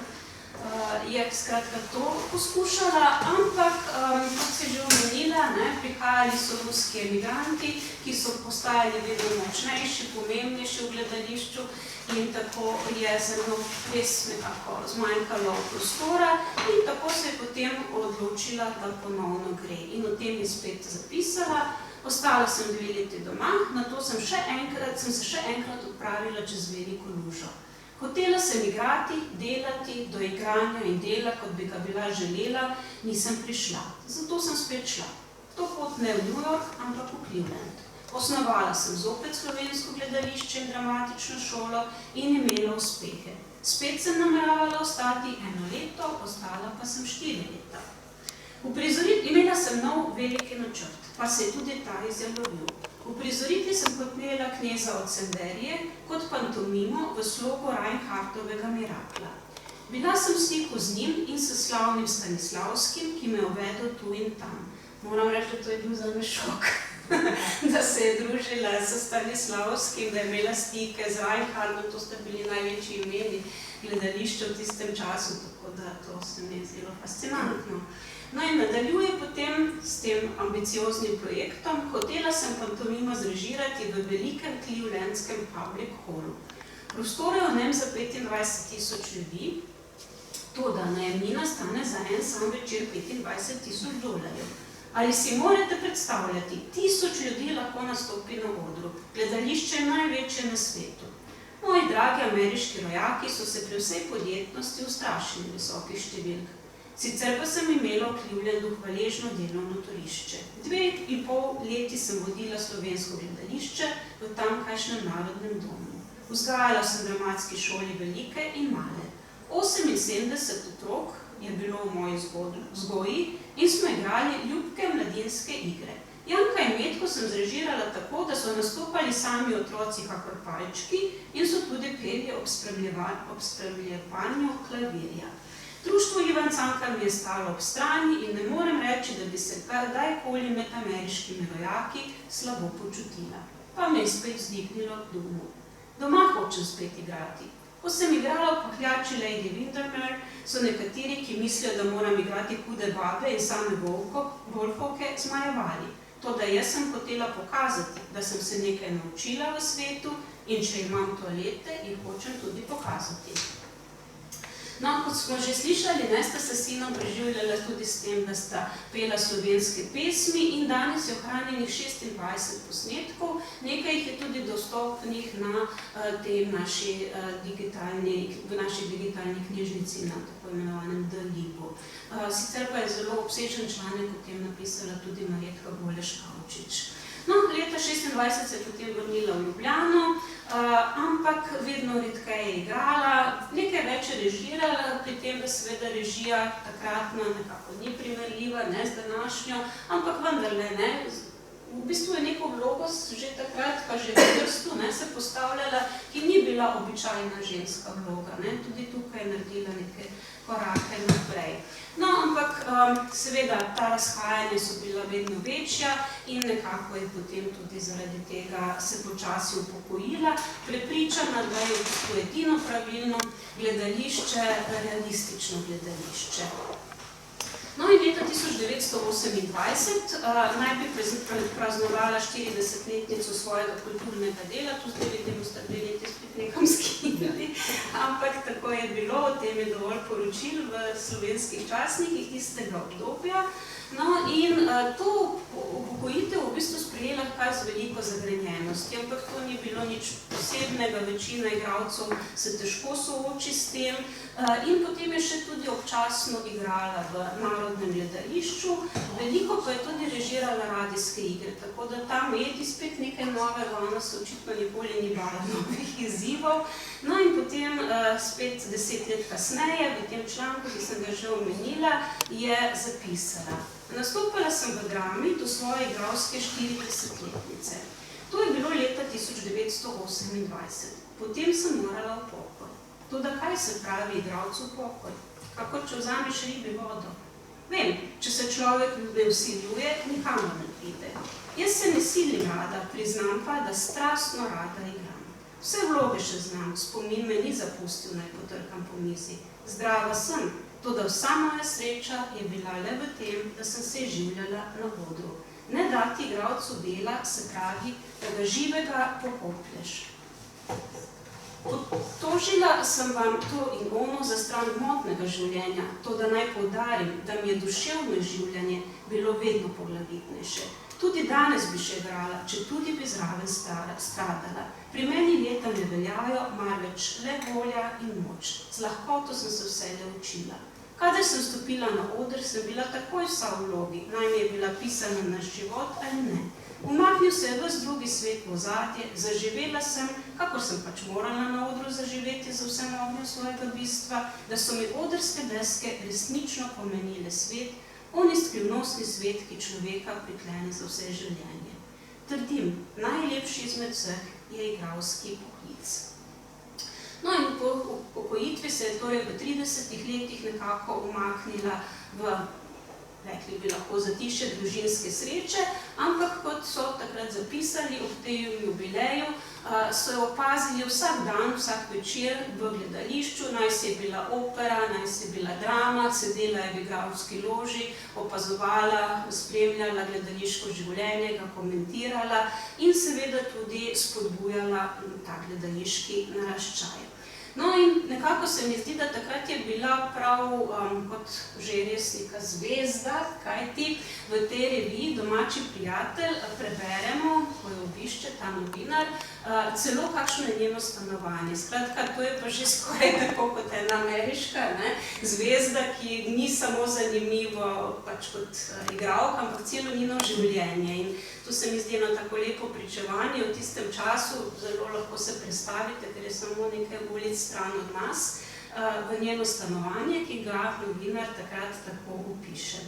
je skratka to poskušala, ampak, kot se že omenila, prihajali so ruski emigranti, ki so postajali vedno močnejši, pomembnejši v gledališču in tako je zelo res nekako zmanjkalo prostora in tako se je potem odločila, da ponovno gre. In o tem je spet zapisala. Ostala sem 2 leti doma, nato sem se še enkrat odpravila čez veliko lužo. Hotela sem igrati, delati, do igranja in dela, kot bi ga bila želela, nisem prišla. Zato sem spet šla. To pot ne v New York, ampak v Cleveland. Osnovala sem zopet slovensko gledališče in dramatično šolo in imela uspehe. Spet sem nameravala ostati 1 leto, ostala pa sem 4 leta. Imela sem nov veliki načrt, pa se je tudi ta izjalovil. V prizoritvi sem imela kneza od Senderije kot pantomimo v slogu Reinhardtovega Mirakla. Bila sem v stiku z njim in s slavnim Stanislavskim, ki me je uvedel tu in tam. Moram reči, da to je bil za me šok, da se je družila s Stanislavskim, da je imela stike z Reinhardtom, to sta bili največji imeni gledališča v tistem času, tako da to se mi je zelo fascinantno. No in nadaljuje potem s tem ambicioznim projektom. Hotela sem pantomimo zrežirati v velikem clevelandskem public hallu. Prostore v njem za 25.000 ljudi, toda najemnina stane za en sam večer $25.000. Ali si morate predstavljati, 1000 ljudi lahko nastopi na odru. Gledališče je največje na svetu. Moji dragi ameriški rojaki so se pri vsej podjetnosti ustrašili visokih številk. Sicer pa sem imela v Clevelandu hvaležno delovno torišče. 2,5 leti sem vodila slovensko gledališče v tamkajšnjem narodnem domu. Vzgajala sem v dramatski šoli velike in male. 78 otrok je bilo v moji vzgoji in smo igrali ljubke mladinske igre. Janka in Metko sem zrežirala tako, da so nastopali sami otroci kakor palčki in so tudi peli ob spremljevanju klavirja. Društvo Ivan Cankar mi je stalo ob strani in ne morem reči, da bi se kdajkoli med ameriškimi rojaki slabo počutila. Pa me je spet vzdignilo k domu. Doma hočem spet igrati. Ko sem igrala v pahljači Lady Windermere, so nekateri, ki mislijo, da moram igrati hude babe in same Wolfovke, zmajevali. Toda jaz sem hotela pokazati, da sem se nekaj naučila v svetu in če imam toalete, jih hočem tudi pokazati. No, kot smo že slišali, sta se sinom preživljala tudi s tem, da sta pela slovenske pesmi in danes je ohranjenih 26 posnetkov, nekaj jih je tudi dostopnih na v naši digitalni knjižnici na tako imenovanem D-Libu. Sicer pa je zelo obsežen članek o tem napisala tudi Marjetka Goleš-Kavčič. No, leta 26 se je potem vrnila v Ljubljano, ampak vedno redkeje igrala, nekaj več režirala, pri tem, da seveda režija takratna nekako ni primerljiva, ne z današnjo, ampak vendarle ne. V bistvu je neko vlogo že takrat, pa že v vrstu, se postavljala, ki ni bila običajna ženska vloga, tudi tukaj je naredila neke korake naprej. No, ampak seveda ta razhajanja so bila vedno večja in nekako je potem tudi zaradi tega se počasi upokojila, prepričana, da je v bistvu edino pravilno gledališče, realistično gledališče. No in leta 1928 naj bi praznovala 40-letnico svojega kulturnega dela, tu zdaj vidimo, sta 2 leti spet nekam skinili, ampak tako je bilo, o tem je dovolj poročil v slovenskih časnikih tistega obdobja. No in to upokojitev v bistvu sprejela kar z veliko zagrenjenosti, ampak to ni bilo nič posebnega, večina igralcev se težko sooči s tem in potem je še tudi občasno igrala v Narodnem gledališču, veliko pa je tudi režirala radijske igre, tako da ta medij spet nekaj novega, ona se očitno nikoli ni bala novih izzivov. No in potem spet 10 let kasneje, v tem članku, ki sem ga že omenila, je zapisala: nastopala sem v drami do svoje igralske 40-letnice. To je bilo leta 1928. Potem sem morala v pokoj. Toda kaj se pravi igralcu v pokoj? Kako če vzameš ribi vodo? Vem, če se človek ne vsiljuje, nikamor ne pride. Jaz se ne silim rada, priznam pa, da strastno rada igram. Vse vloge še znam, spomin me ni zapustil, naj potrkam po mizi. Zdrava sem, toda vsa moja sreča je bila le v tem, da sem se življala na odru. Ne dati igralcu dela, se pravi, da ga živega pokoplješ. Tožila sem vam to in ono za stran gmotnega življenja, toda naj poudarim, da mi je duševno življenje bilo vedno poglavitnejše. Tudi danes bi še igrala, če tudi bi zraven stradala. Pri meni leta ne veljajo, marveč le volja in moč. Z lahkoto sem se vselej učila. Kadar sem stopila na oder, sem bila takoj vsa v vlogi, naj mi je bila pisana na život ali ne. Umaknil se je ves drugi svet v ozadje, zaživela sem, kakor sem pač morala na odru zaživeti za vsem ognjem svojega bistva, da so mi odrske deske resnično pomenile svet, oni skrivnostni svet, ki človeka priklene za vse življenje. Trdim, najlepši izmed vseh je igralski poklic. No in po upokojitvi se je torej v 30 letih nekako umaknila v, rekli bi lahko, zatišje družinske sreče, ampak kot so takrat zapisali ob tem jubileju, so jo opazili vsak dan, vsak večer v gledališču, naj si je bila opera, naj si je bila drama, sedela je v igralski loži, opazovala, spremljala gledališko življenje, ga komentirala in seveda tudi spodbujala ta gledališki naraščaj. No in nekako se mi zdi, da takrat je bila prav kot že res neka zvezda, kajti v tej reviji Domači prijatelj preberemo, ko jo obišče ta novinar, celo kakšno je njeno stanovanje. Skratka, to je pa že skoraj tako kot ena ameriška zvezda, ki ni samo zanimivo pač kot igralka, ampak celo njeno življenje. In to se mi zdi eno tako lepo pričevanje v tistem času, zelo lahko se predstavite, ker je samo nekaj ulic stran od nas, v njeno stanovanje, ki ga novinar takrat tako opiše.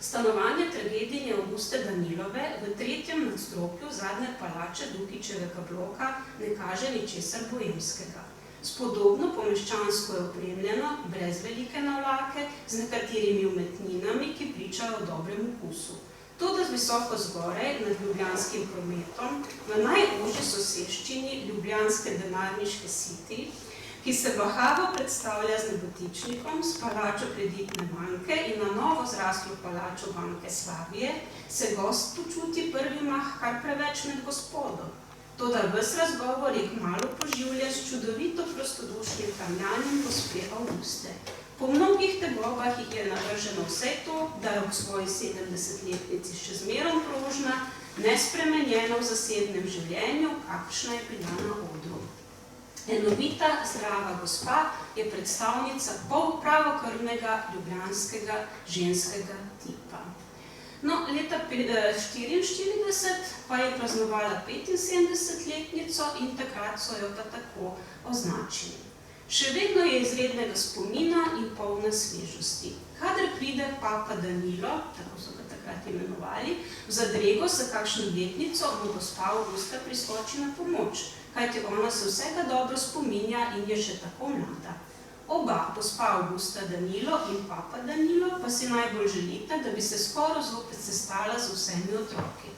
Stanovanje tragedinje Avguste Danilove v 3. nadstropju zadnje palače Dukičevega bloka ne kaže ničesar boemskega. Spodobno pomeščansko je opremljeno, brez velike navlake, z nekaterimi umetninami, ki pričajo o dobrem okusu. Toda visoko zgoraj, nad ljubljanskim prometom, v najožji soseščini ljubljanske denarniške siti, ki se bahavo predstavlja z nebotičnikom, s palačo Kreditne banke in na novo zraslo palačo Banke Slavije, se gost počuti prvi mah kar preveč med gospodom. Toda ves razgovor je kmalu poživljen s čudovito prostodušnim kramljanjem gospe Avguste. Po mnogih tegobah jih je navrženo vse to, da je ob svoji 70-letnici še zmerom prožna, nespremenjena v zasebnem življenju, kakšna je bila na odru. Enovita, zdrava gospa je predstavnica pravokrvnega ljubljanskega ženskega tipa. No, leta 1944 pa je praznovala 75-letnico in takrat so jo pa tako označili. Še vedno je izrednega spomina in polna svežosti. Kadar pride papa Danilo, tako so ga takrat imenovali, v zadrego za kakšno letnico mu gospa Avgusta priskoči na pomoč, kajti ona se vsega dobro spominja in je še tako mlada. Oba, gospa Avgusta Danilo in papa Danilo, pa si najbolj želita, da bi se skoro zopet sestala z vsemi otroki.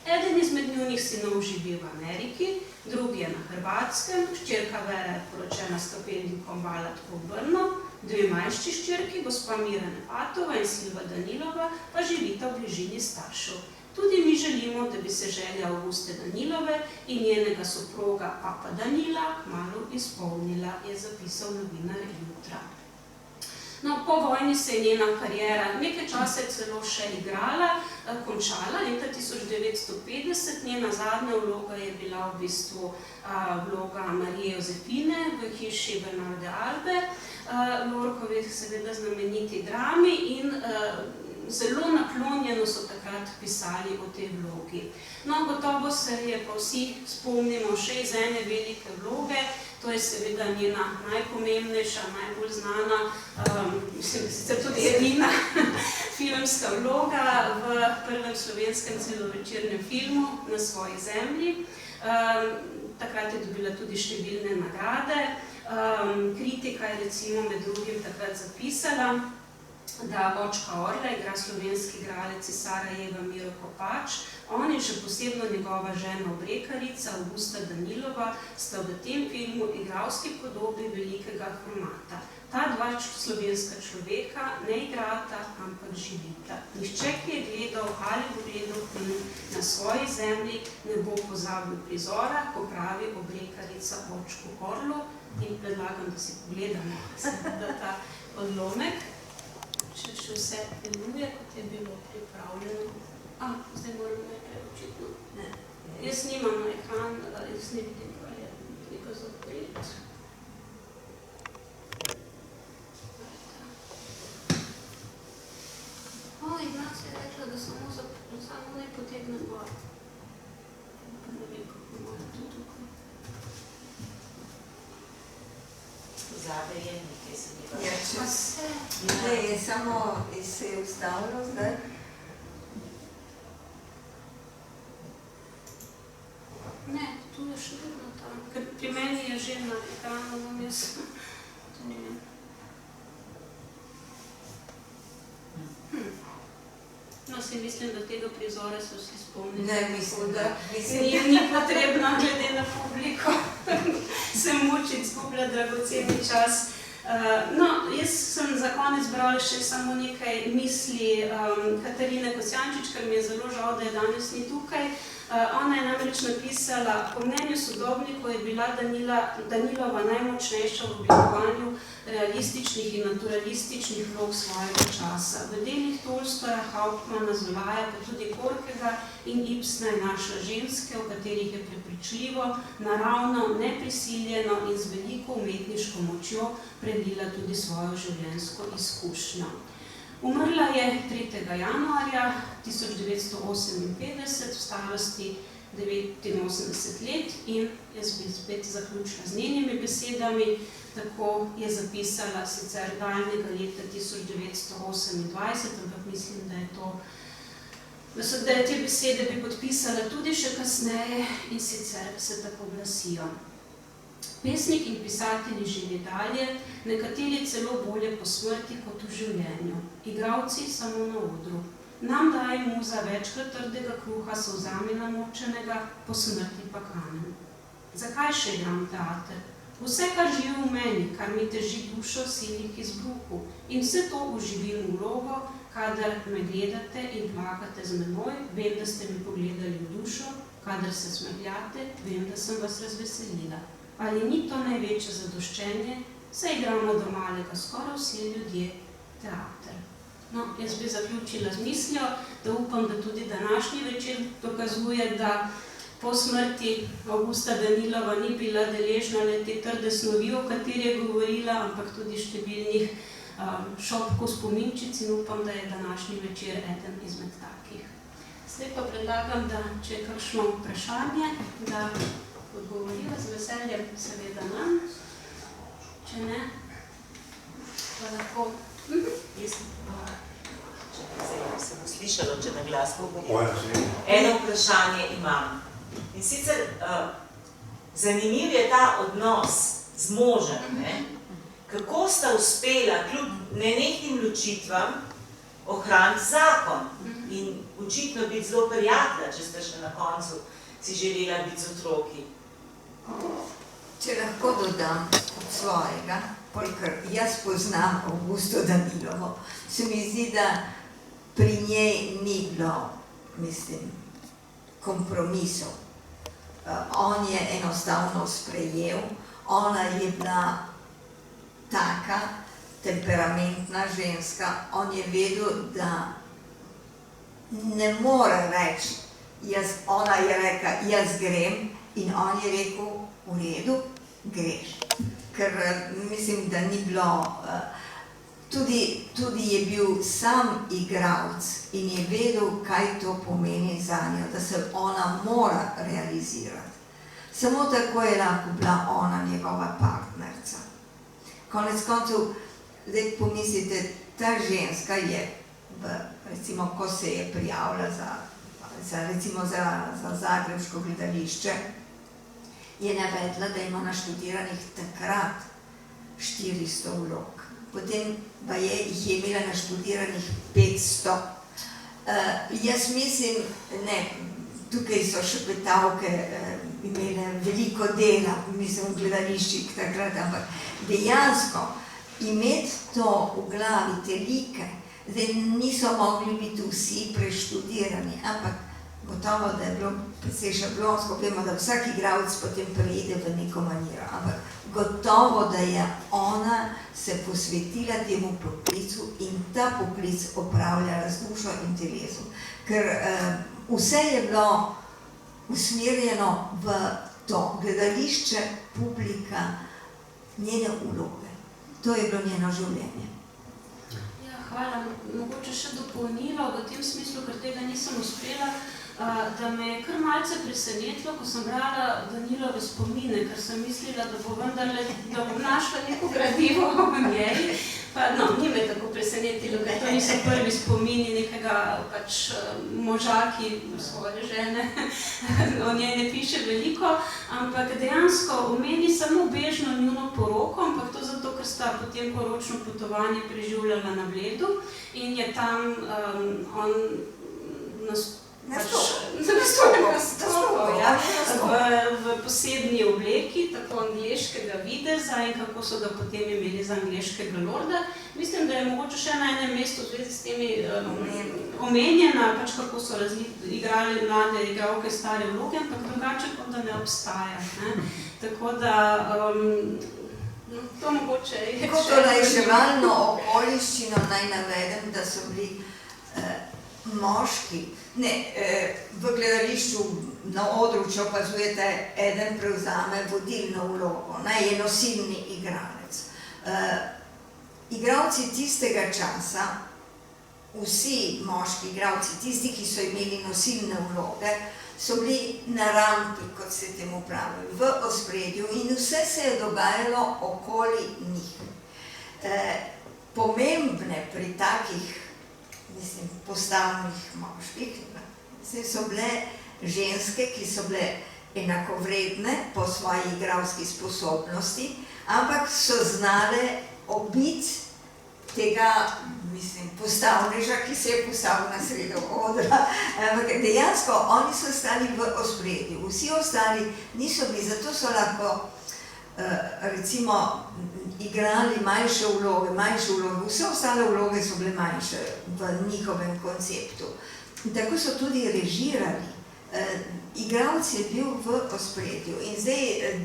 Eden izmed njunih sinov živi v Ameriki, drugi je na Hrvatskem, hčerka Vera je poročena s kapelnikom Balatko v Brno, dve mlajši hčerki, gospa Mira Nepatova in Silva Danilova, pa živita v bližini staršev. Tudi mi želimo, da bi se želja Avguste Danilove in njenega soproga papa Danila kmalu izpolnila, je zapisal novinar Jutra. No, po vojni se je njena kariera nekaj časa celo še igrala, končala leta 1950. Njena zadnja vloga je bila v bistvu vloga Marije Jozefine v hiši Bernarde Albe, Lorkovi seveda znameniti drami in zelo naklonjeno so takrat pisali o tej vlogi. No, gotovo se je pa vsi spomnimo še iz ene velike vloge, to je seveda njena najpomembnejša, najbolj znana, sicer tudi edina filmska vloga v prvem slovenskem celovečernem filmu Na svoji zemlji. Takrat je dobila tudi številne nagrade. Kritika je recimo med drugim takrat zapisala, da očka Orla igra slovenski igralec iz Sarajeva Miro Kopač, on in še posebno njegova žena obrekarica Avgusta Danilova sta v tem filmu igralski podobi velikega formata. Ta dva slovenska človeka ne igrata, ampak živita. Nihče, ki je gledal ali bo gledal film Na svoji zemlji, ne bo pozabil prizora, ko pravi obrekarica očku Orlu, in predlagam, da si pogledamo seveda ta odlomek. Če še vse deluje, kot je bilo pripravljeno. Zdaj moram najprej očitno. Ne. Jaz nimam na ekran, jaz ne vidim, kaj je treba zapreti. Ignacija je rekla, da samo zapreti. Samo naj potegne gor. Pa ne vem, kako moja to tukaj. Pozabe je nekaj se mi Ja, vrši. če se... ne, je samo se je ustavilo zdaj. Ne, tu je še vedno tam, ker pri meni je že na ekranu, bom jaz to ne. No, si mislim, da tega prizora se vsi spomnili. Ne, mislim, da Ni potrebno, glede na publiko, se mučiti, izgubljati dragoceni čas. No, jaz sem za konec brala še samo nekaj misli Katarine Kosjančič, ker mi je zelo žal, da je danes ni tukaj. Ona je namreč napisala, po mnenju sodobnikov je bila Danilova najmočnejša v oblikovanju realističnih in naturalističnih vlog svojega časa. V delih Tolstoja, Hauptmana, Zolaja, pa tudi Gorkega in Ibsena je našla ženske, v katerih je prepričljivo, naravno, neprisiljeno in z veliko umetniško močjo prelila tudi svojo življenjsko izkušnjo. Umrla je 3. januarja 1958 v starosti 89 let in jaz bi spet zaključila z njenimi besedami, tako je zapisala sicer daljnega leta 1928, ampak mislim, da je te besede bi podpisala tudi še kasneje in sicer se tako glasijo. Pesnik in pisatelji živi dalje, nekateri celo bolje po smrti kot v življenju. Igralci samo na odru. Nam daje muza večkrat trdega kruha, solzami namočenega, po smrti pa kamen. Zakaj še igram teater? Vse, kar živi v meni, kar mi teži dušo, silnih izbruhov. In vse to uživim v vlogo, kadar me gledate in plakate z menoj, vem, da ste mi pogledali v dušo, kadar se smehljate, vem, da sem vas razveselila. Ali ni to največje zadoščenje, saj igramo do malega skoraj vsi ljudje teater. No, jaz bi zaključila z mislijo, da upam, da tudi današnji večer dokazuje, da po smrti Avgusta Danilova ni bila deležna le te trde snovi, o kateri je govorila, ampak tudi številnih šopkov spominčic in upam, da je današnji večer eden izmed takih. Zdaj pa predlagam, da če je kakšno vprašanje, da odgovoriva z veseljem, seveda nam. Če ne, pa lahko. Zdaj se bo slišalo, če na glas govorim. Eno vprašanje imam. In sicer zanimiv je ta odnos z možem. Kako sta uspela kljub nenehnim ločitvam ohraniti zakon in očitno biti zelo prijatelja, če ste še na koncu si želela biti z otroki? Če lahko dodam od svojega, kolikor jaz poznam Avgusto Danilovo, se mi zdi, da pri njej ni bilo, mislim, kompromisov. On je enostavno sprejel, ona je bila taka temperamentna ženska, on je vedel, da ne more reči, ona je rekla, jaz grem, in on je rekel, v redu, greš. Ker mislim, da ni bilo, tudi je bil sam igralec in je vedel, kaj to pomeni zanjo, da se ona mora realizirati. Samo tako je lahko bila ona njegova partnerca. Konec koncev, zdaj pomislite, ta ženska je, recimo, ko se je prijavila za zagrebško gledališče, je navedla, da ima naštudiranih takrat 400 vlog. Potem pa jih je imela naštudiranih 500. Jaz mislim, ne, tukaj so šepetavke imele veliko dela, mislim, v gledališčih takrat, ampak dejansko imeti to v glavi, te like, zdaj niso mogli biti vsi preštudirani, ampak gotovo, da je bilo precej šablonsko, vemo, da vsak igralec potem preide v neko maniro, ampak gotovo, da je ona se posvetila temu poklicu in ta poklic opravljala z dušo in telesom. Ker vse je bilo usmerjeno v to gledališče, publika, njene vloge. To je bilo njeno življenje. hvala. Mogoče še dopolnilo v tem smislu, ker tega nisem uspela, da me je kar malce presenetilo, ko sem brala Danilove spomine, ker sem mislila, da bom našla neko gradivo o njej. Pa no, ni me tako presenetilo, ker to niso prvi spomini nekega pač moža, ki svoje žene o njej ne piše veliko, ampak dejansko omeni samo bežno njuno poroko, ampak to zato, ker sta potem poročno potovanje preživljala na Bledu in je tam on v posebni obleki, tako angleškega videza in kako so ga potem imeli za angleškega lorda. Mislim, da je mogoče še na enem mestu v zvezi s temi omenjena, pač kako so igrali mlade igralke stare vloge, ampak drugače kot da ne obstaja. Tako da to mogoče je še... Kot olajševalno okoliščino naj navedem, da so bili moški, v gledališču na odru, če opazujete, eden prevzame vodilno vlogo, je nosilni igralec. Igralci tistega časa, vsi moški igralci, tisti, ki so imeli nosilne vloge, so bili na rampi, kot se temu pravi, v ospredju in vse se je dogajalo okoli njih. Pomembne pri takih postavnih moških so bile ženske, ki so bile enakovredne po svoji igralski sposobnosti, ampak so znale obiti tega postavneža, ki se je postavil na sredo odra. Dejansko oni so stali v ospredju, vsi ostali niso bili, zato so lahko recimo igrali manjše vloge, vse ostale vloge so bile manjše v njihovem konceptu. Tako so tudi režirali. Igralec je bil v ospredju in zdaj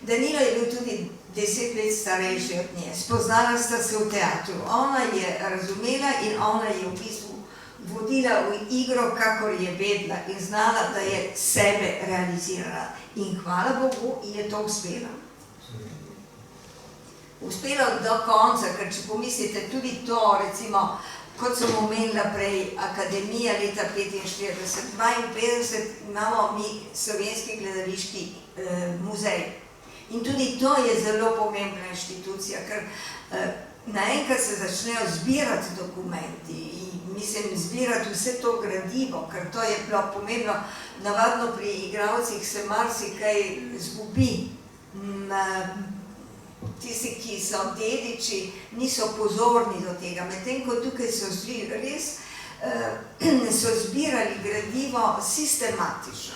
Danilo je bil tudi 10 let starejši od nje. Spoznala sta se v teatru. Ona je razumela in ona je v bistvu vodila v igro, kakor je vedela in znala, da je sebe realizirala. In hvala Bogu, je to uspela. Uspela do konca, ker če pomislite tudi to, recimo, kot sem omenila prej, Akademija leta 1945, 1952 imamo mi Slovenski gledališki muzej. In tudi to je zelo pomembna inštitucija, ker naenkrat se začnejo zbirati dokumenti in zbirati vse to gradivo, ker to je bilo pomembno. Navadno pri igralcih se marsikaj zgubi. Tisti, ki so dediči, niso pozorni do tega, medtem ko tukaj so res zbirali gradivo sistematično.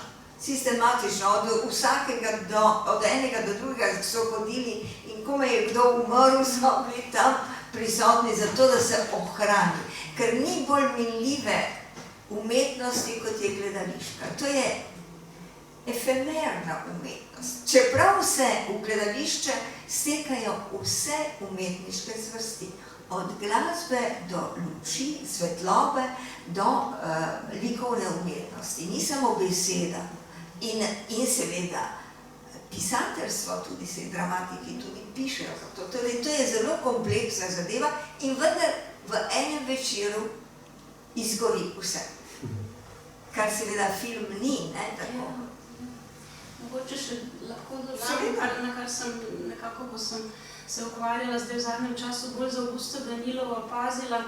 Od enega do drugega so hodili in komaj je kdo umrl, so bili tam prisotni zato, da se ohrani. Ker ni bolj minljive umetnosti, kot je gledališka. To je efemerna umetnost. Čeprav se v gledališče stekajo vse umetniške zvrsti, od glasbe do luči, svetlobe, do likovne umetnosti. Ni samo beseda in seveda pisateljstvo, tudi se dramatiki tudi pišejo za to. Torej, to je zelo kompleksna zadeva in vendar v enem večeru izgori vse. Kar seveda film ni, ne, tako. Mogoče še lahko dodam, na kar sem nekako, ko sem se ukvarjala zdaj v zadnjem času bolj za Avgusto Danilovo opazila,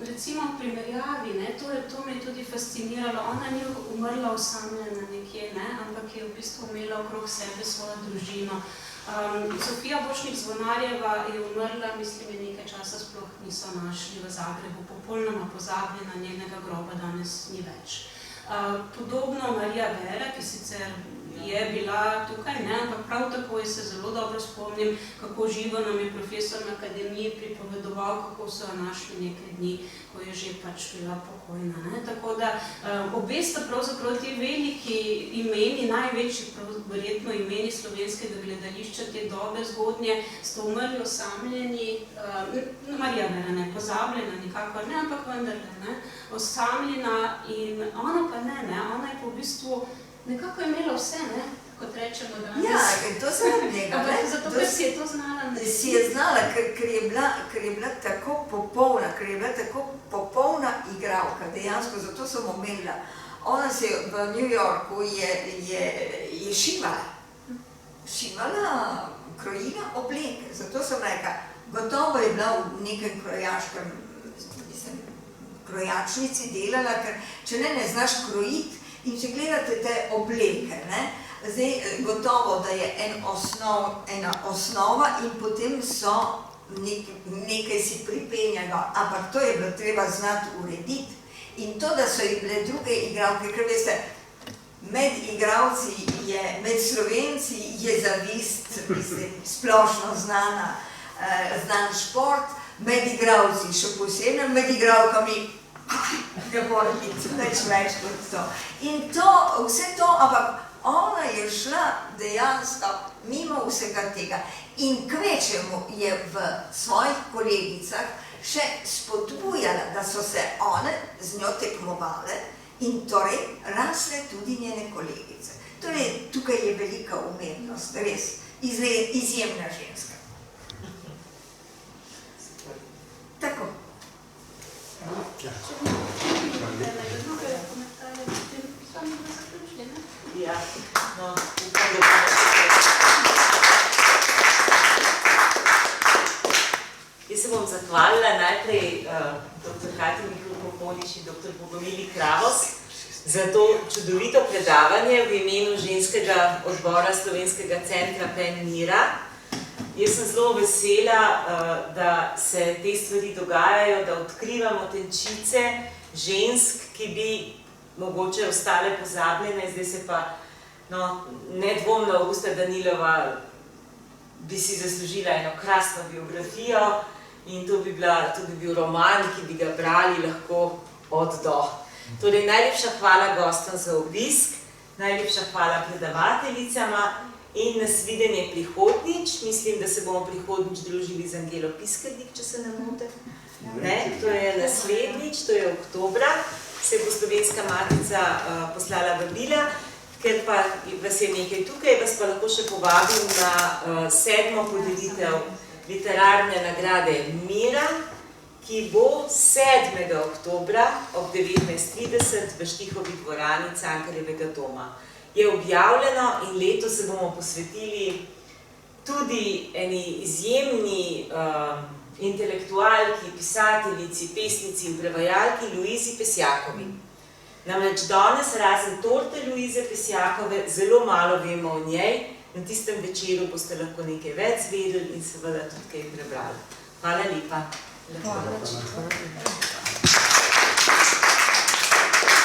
recimo v primerjavi, to me je tudi fasciniralo, ona ni umrla osamljena nekje, ampak je v bistvu imela okrog sebe svojo družino. Sofija Bošnik-Zvonarjeva je umrla, mislim, je nekaj časa sploh niso našli v Zagrebu, popolnoma pozabljena, njenega groba danes ni več. Podobno Marija Vera, ki sicer je bila tukaj, ampak prav tako se zelo dobro spomnim, kako živo nam je profesor na akademiji pripovedoval, kako so jo našli nekaj dni, ko je že pač bila pokojna. Tako da obe sta pravzaprav ti veliki imeni, največji verjetno imeni slovenskega gledališča te dobe zgodnje, sta umrli osamljeni, Marija Vera ne, pozabljena nikakor ne, ampak vendarle, osamljena in ona pa ne, ona je pa v bistvu nekako je imela vse, ne? Kot rečemo danes. Ja, to zaradi njega. Ampak zato, ker si je to znala narediti. Si je znala, ker je bila tako popolna igralka, dejansko, zato sem omenila. Ona se v New Yorku je šivala, krojila obleke, zato sem rekla, gotovo je bila v nekem krojačkem, krojačnici delala, ker če ne znaš krojiti in če gledate te obleke, zdaj gotovo, da je ena osnova in potem so nekaj si pripenjajo, ampak to je bilo treba znati urediti in to, da so jih bile druge igralke, ker veste, med igralci je, med Slovenci je zavist, splošno znan šport, med igralci še posebno, med igralkami ne more biti več kot to. In to, vse to, ampak ona je šla dejansko mimo vsega tega in kvečemu je v svojih kolegicah še spodbujala, da so se one z njo tekmovale in torej rasle tudi njene kolegice. Torej, tukaj je velika umetnost, res, izjemna ženska. Tako. Ja, no, upam, da Jaz se bom zahvalila najprej dr. Katji Miklko-Polič in dr. Bogomili Kravos za to čudovito predavanje v imenu ženskega odbora Slovenskega centra PEN Mira. Jaz sem zelo vesela, da se te stvari dogajajo, da odkrivamo tenčice žensk, ki bi mogoče ostale pozabljene, zdaj se pa nedvomno Avgusta Danilova bi si zaslužila eno krasno biografijo in to bi bil roman, ki bi ga brali lahko od do. Torej, najlepša hvala gostom za obisk, najlepša hvala predavateljicama in nasvidenje prihodnjič. Mislim, da se bomo prihodnjič družili z Angelo Piskernik, če se ne motim. To je naslednjič, to je oktobra, se bo Slovenska matica poslala vabila. Ker pa vas je nekaj tukaj, vas pa lahko še povabim na 7. podelitev literarne nagrade Mira, ki bo 7. oktobra ob 19:30 v Štihovi dvorani Cankarjevega doma. Je objavljeno in letos se bomo posvetili tudi eni izjemni intelektualki, pisateljici, pesnici in prevajalki Luizi Pesjakovi. Namreč danes, razen torte Luize Pesjakove, zelo malo vemo o njej. Na tistem večeru boste lahko nekaj več zvedeli in seveda tudi kaj prebrali. Hvala lepa. Hvala.